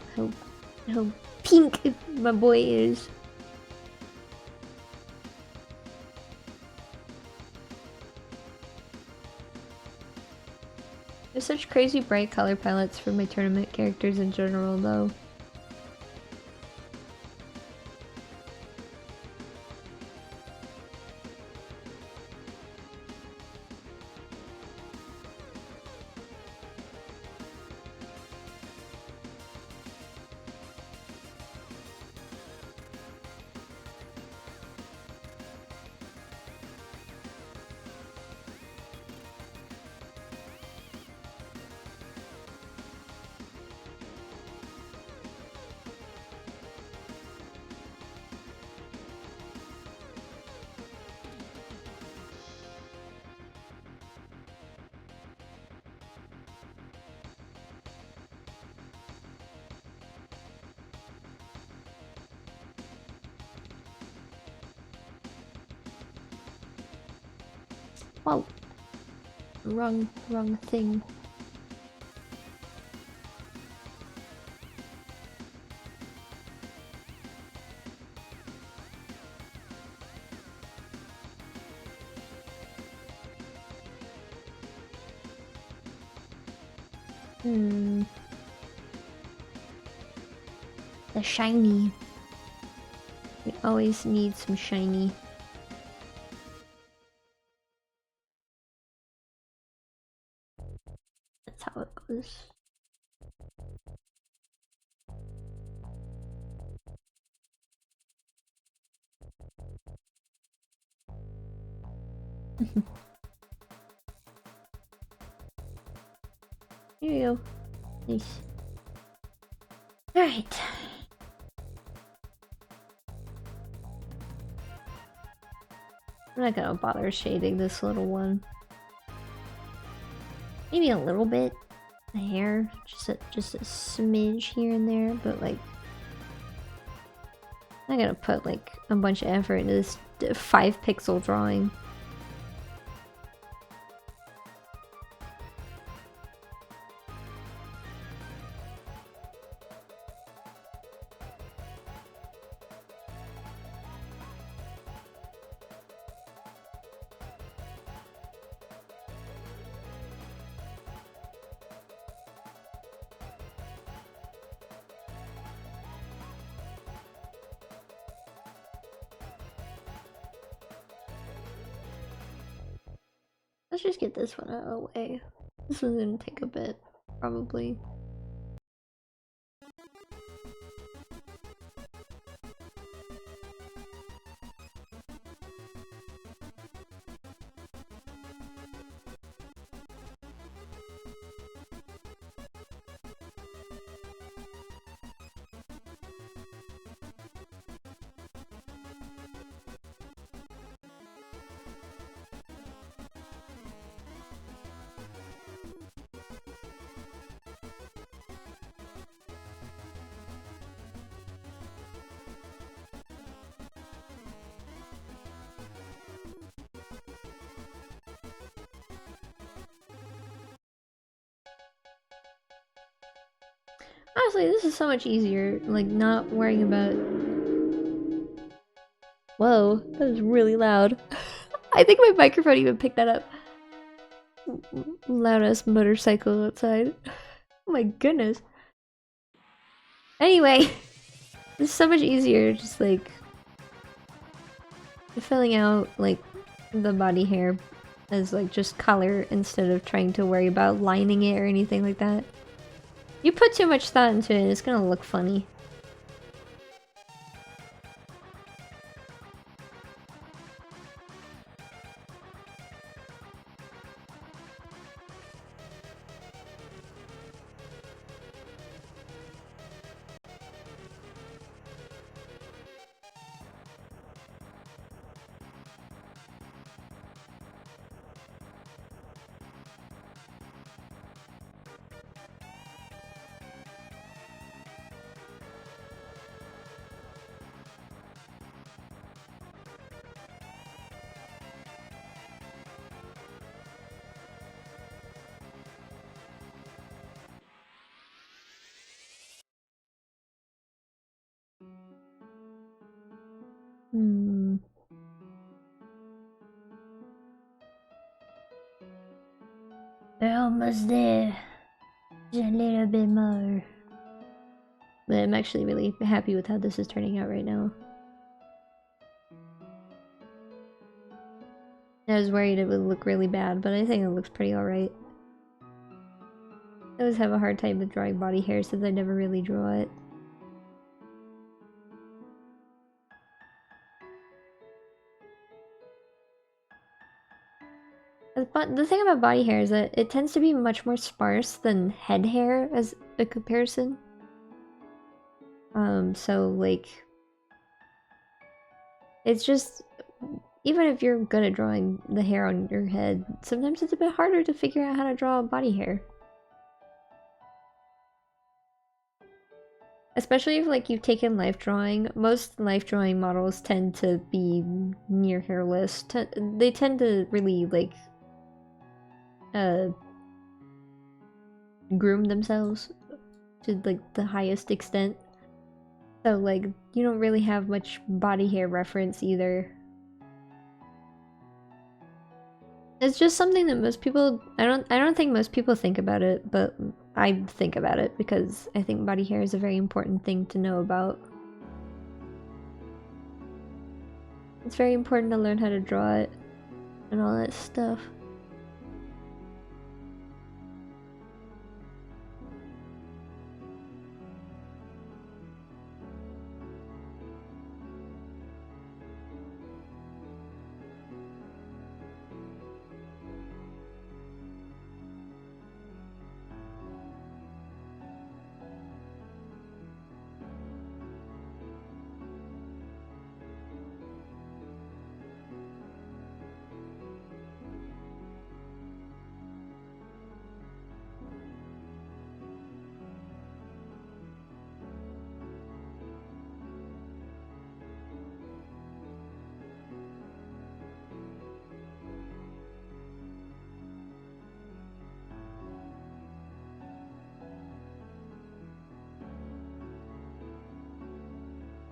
pink my boy is. There's such crazy bright color palettes for my tournament characters in general, though. Whoa. Wrong thing. Hmm. The shiny. We always need some shiny. That's how it goes. Here you go. Nice. Alright. I'm not gonna bother shading this little one. Maybe a little bit. The hair. Just a smidge here and there, but like I'm not gonna put like a bunch of effort into this 5-pixel drawing. Let's just get this one out of the way. This one's gonna take a bit, probably. Honestly, this is so much easier, like, not worrying about... Whoa, that was really loud. I think my microphone even picked that up. Loud-ass motorcycle outside. Oh my goodness. Anyway, it's so much easier, just like... filling out, like, the body hair as, like, just color instead of trying to worry about lining it or anything like that. You put too much thought into it, it's gonna look funny. Hmm. We're almost there. Just a little bit more. But I'm actually really happy with how this is turning out right now. I was worried it would look really bad, but I think it looks pretty alright. I always have a hard time with drawing body hair since I never really draw it. But the thing about body hair is that it tends to be much more sparse than head hair as a comparison. So like, it's just, even if you're good at drawing the hair on your head, sometimes it's a bit harder to figure out how to draw body hair. Especially if like you've taken life drawing, most life drawing models tend to be near hairless. They tend to really like groom themselves to like the highest extent. So like you don't really have much body hair reference either. It's just something that most people I don't think most people think about it, but I think about it because I think body hair is a very important thing to know about. It's very important to learn how to draw it and all that stuff.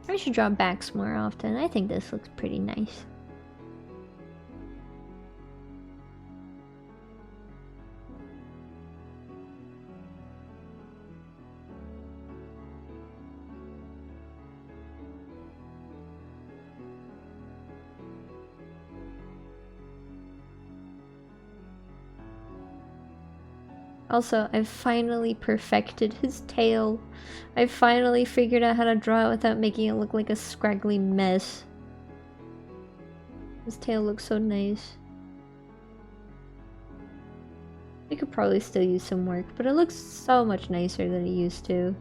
I should draw backs more often. I think this looks pretty nice. Also, I've finally perfected his tail. I finally figured out how to draw it without making it look like a scraggly mess. His tail looks so nice. I could probably still use some work, but it looks so much nicer than it used to.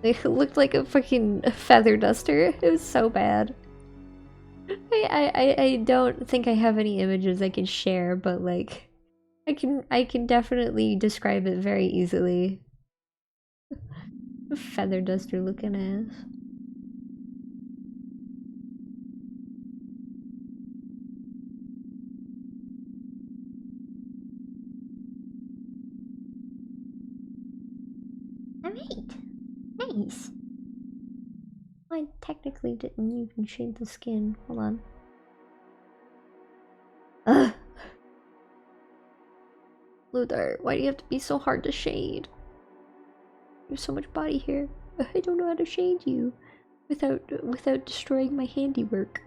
It looked like a fucking feather duster. It was so bad. I don't think I have any images I can share, but like I can definitely describe it very easily. A feather duster looking ass. Alright. Nice. I technically didn't even shade the skin. Hold on. Ugh. Luther, why do you have to be so hard to shade? You have so much body hair. I don't know how to shade you without destroying my handiwork.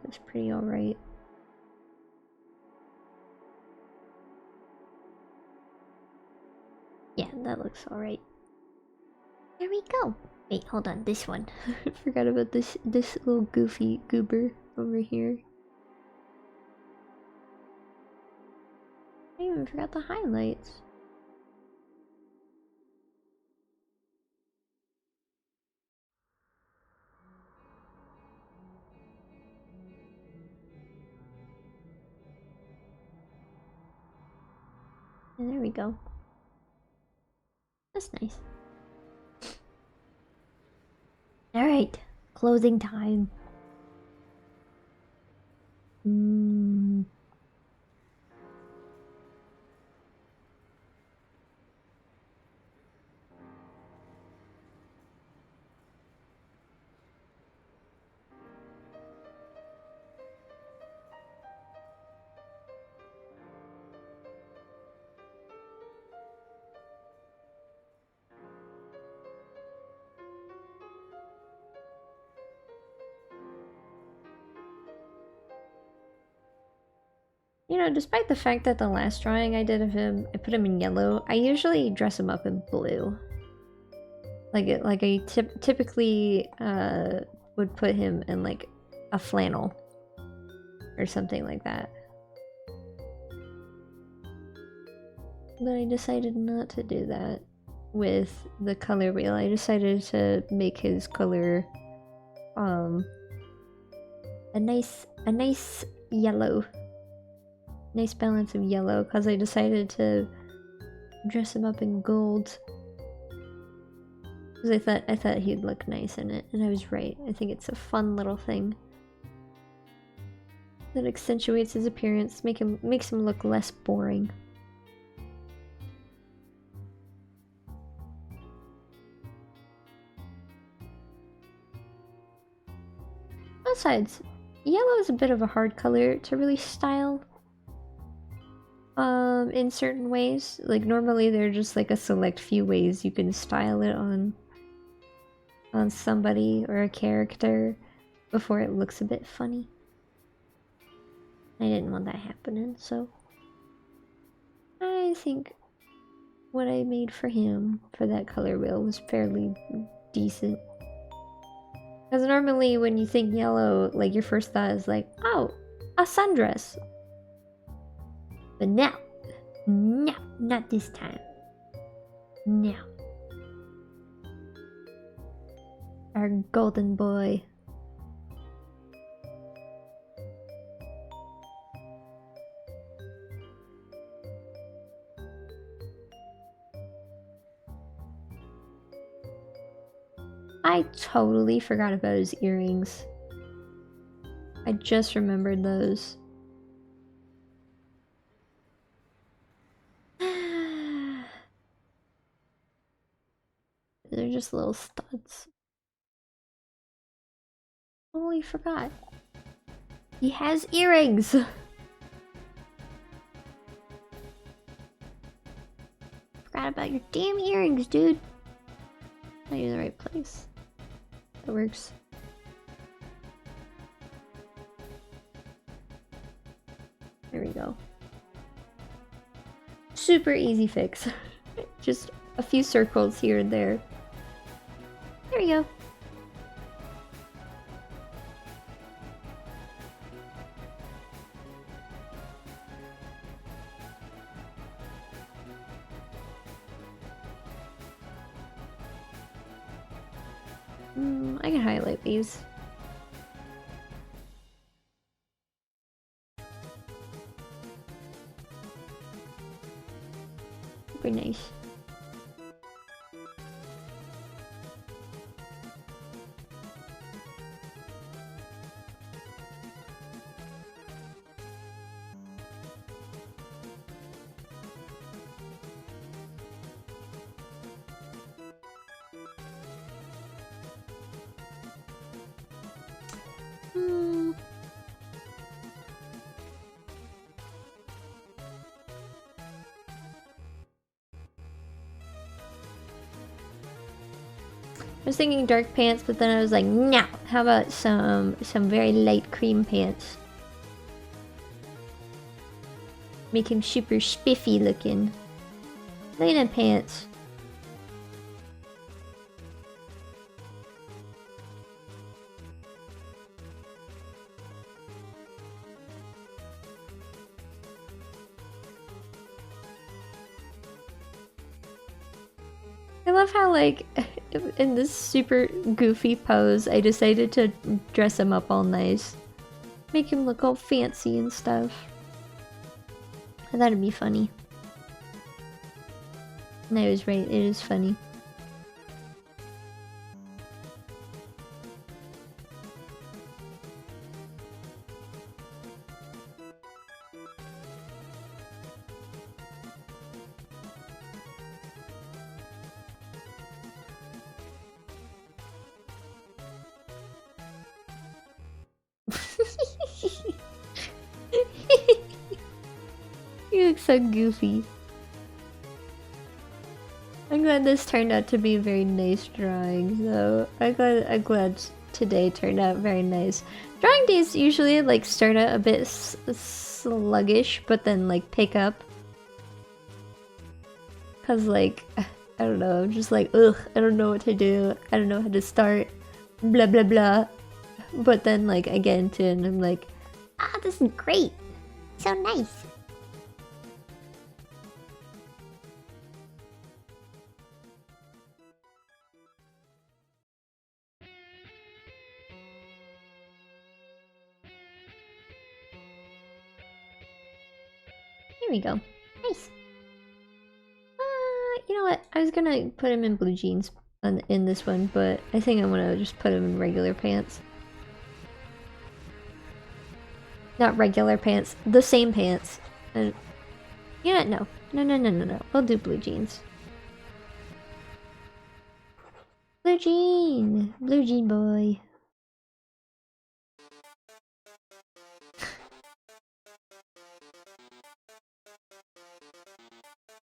That's pretty alright. Yeah, that looks alright. There we go. Wait, hold on, this one. I forgot about this little goofy goober over here. I even forgot the highlights. And there we go. That's nice. Alright, closing time. You know, despite the fact that the last drawing I did of him, I put him in yellow, I usually dress him up in blue. Like I typically would put him in like a flannel or something like that. But I decided not to do that with the color wheel. I decided to make his color a nice yellow. Nice balance of yellow, because I decided to dress him up in gold. Because I thought he'd look nice in it, and I was right. I think it's a fun little thing that accentuates his appearance, makes him look less boring. Besides, yellow is a bit of a hard color to really style. In certain ways. Like normally there are just like a select few ways you can style it on somebody or a character before it looks a bit funny. I didn't want that happening, so I think what I made for him for that color wheel was fairly decent. Because normally when you think yellow, like your first thought is like, oh, a sundress. But no, not this time. No. Our golden boy. I totally forgot about his earrings. I just remembered those. They're just little studs. Totally forgot. He has earrings! Forgot about your damn earrings, dude. Are you in the right place? That works. There we go. Super easy fix. Just a few circles here and there. There we go. I can highlight these. Super nice. was thinking dark pants, but then I was like, no. How about some very light cream pants? Make him super spiffy looking. Look at them pants. I love how, like, in this super goofy pose, I decided to dress him up all nice. Make him look all fancy and stuff. I thought it'd be funny. And I was right, it is funny. You look so goofy. I'm glad this turned out to be a very nice drawing, so I'm glad today turned out very nice. Drawing days usually like start out a bit sluggish, but then like pick up. Cause like, I don't know, I'm just like, ugh, I don't know what to do, I don't know how to start, blah blah blah. But then like I get into it and I'm like, ah, this is great, so nice. Here we go. Nice. You know what? I was gonna put him in blue jeans in this one, but I think I'm gonna just put him in regular pants. Not regular pants, the same pants. And yeah, no. No. We'll do blue jeans. Blue jean boy.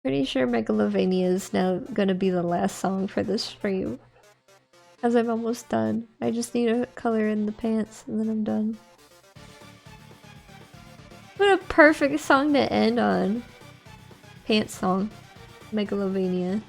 Pretty sure Megalovania is now gonna be the last song for this stream. As I'm almost done. I just need a color in the pants and then I'm done. What a perfect song to end on. Pants song. Megalovania.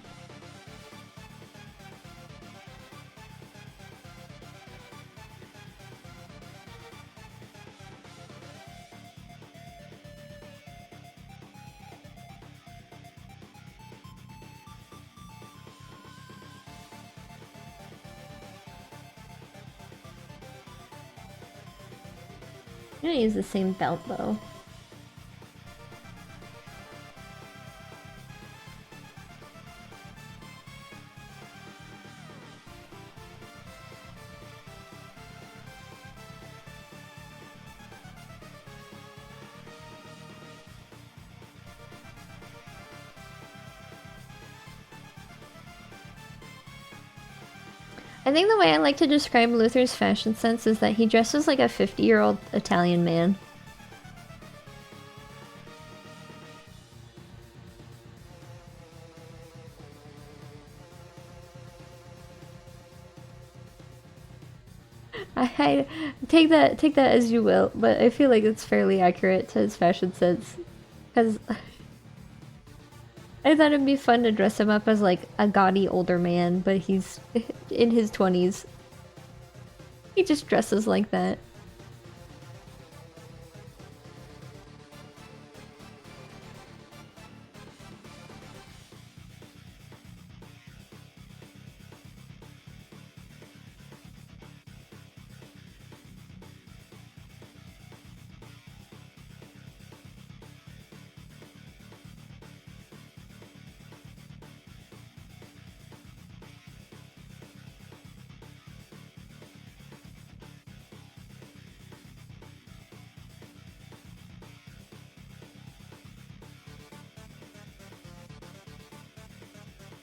I'm gonna use the same belt though. I think the way I like to describe Luther's fashion sense is that he dresses like a 50-year-old Italian man. I take that as you will, but I feel like it's fairly accurate to his fashion sense. Because I thought it'd be fun to dress him up as like a gaudy older man, but he's in his 20s. He just dresses like that.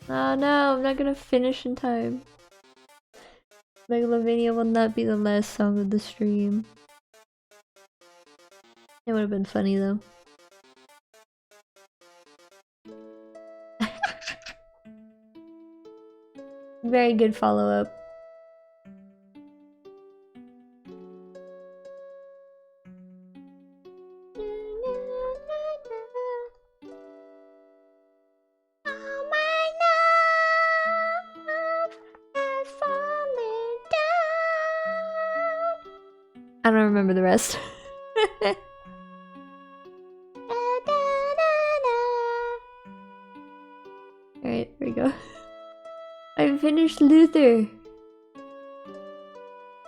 Oh no, I'm not gonna finish in time. Megalovania will not be the last song of the stream. It would have been funny though. Very good follow-up. I don't remember the rest. Alright, there we go. I finished Luther!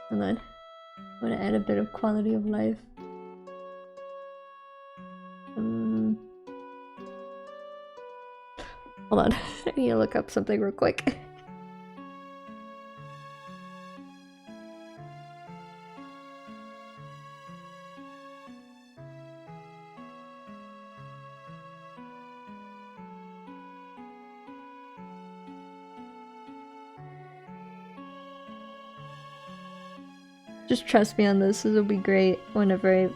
Hold on. I want to add a bit of quality of life. Hold on. I need to look up something real quick. Just trust me on this. This will be great whenever I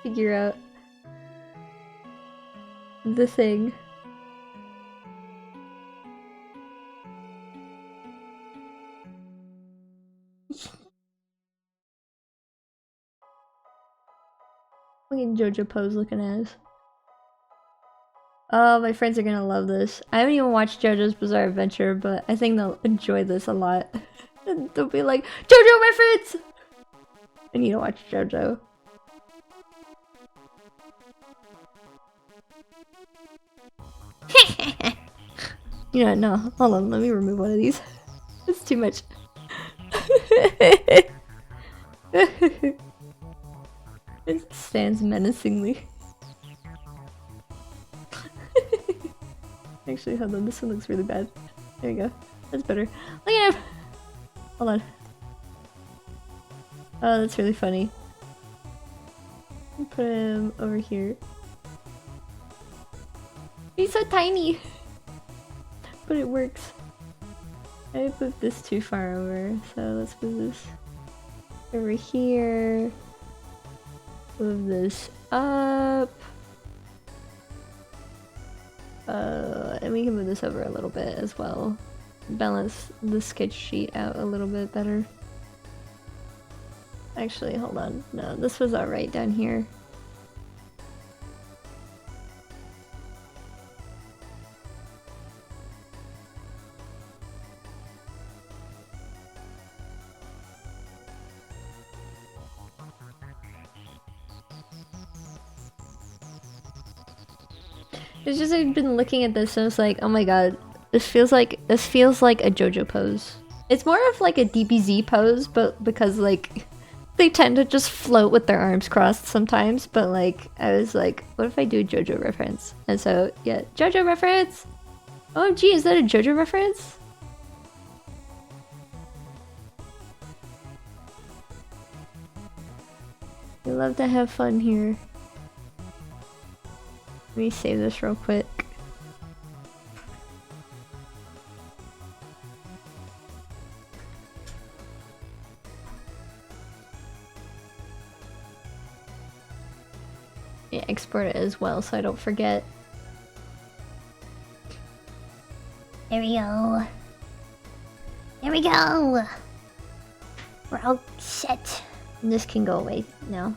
figure out the thing. Look at JoJo pose looking ass. Oh, my friends are gonna love this. I haven't even watched JoJo's Bizarre Adventure, but I think they'll enjoy this a lot. And they'll be like, JoJo reference! I need to watch JoJo. You know, no, hold on, let me remove one of these. It's too much. It stands menacingly. Actually, hold on, this one looks really bad. There you go. That's better. Look at him! Hold on. Oh, that's really funny. Put him over here. He's so tiny! But it works. I put this too far over, so let's move this over here. Move this up. And we can move this over a little bit as well. Balance the sketch sheet out a little bit better. Actually, hold on. No, this was alright down here. It's just I've been looking at this and it's like, oh my god, this feels like a JoJo pose. It's more of like a DBZ pose, but because like they tend to just float with their arms crossed sometimes, but like I was like, what if I do a JoJo reference? And so yeah, JoJo reference! OMG, is that a JoJo reference? We love to have fun here. Let me save this real quick. Yeah, export it as well so I don't forget. There we go. There we go! We're all set. And this can go away now.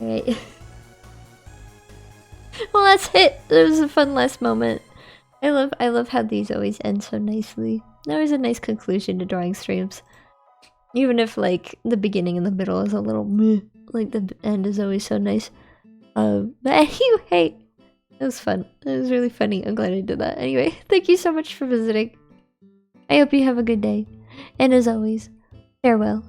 Alright. Well, that's it. It was a fun last moment. I love how these always end so nicely. That was a nice conclusion to drawing streams. Even if like the beginning and the middle is a little meh, like the end is always so nice. But anyway, it was fun. It was really funny. I'm glad I did that. Anyway, thank you so much for visiting. I hope you have a good day. And as always, farewell.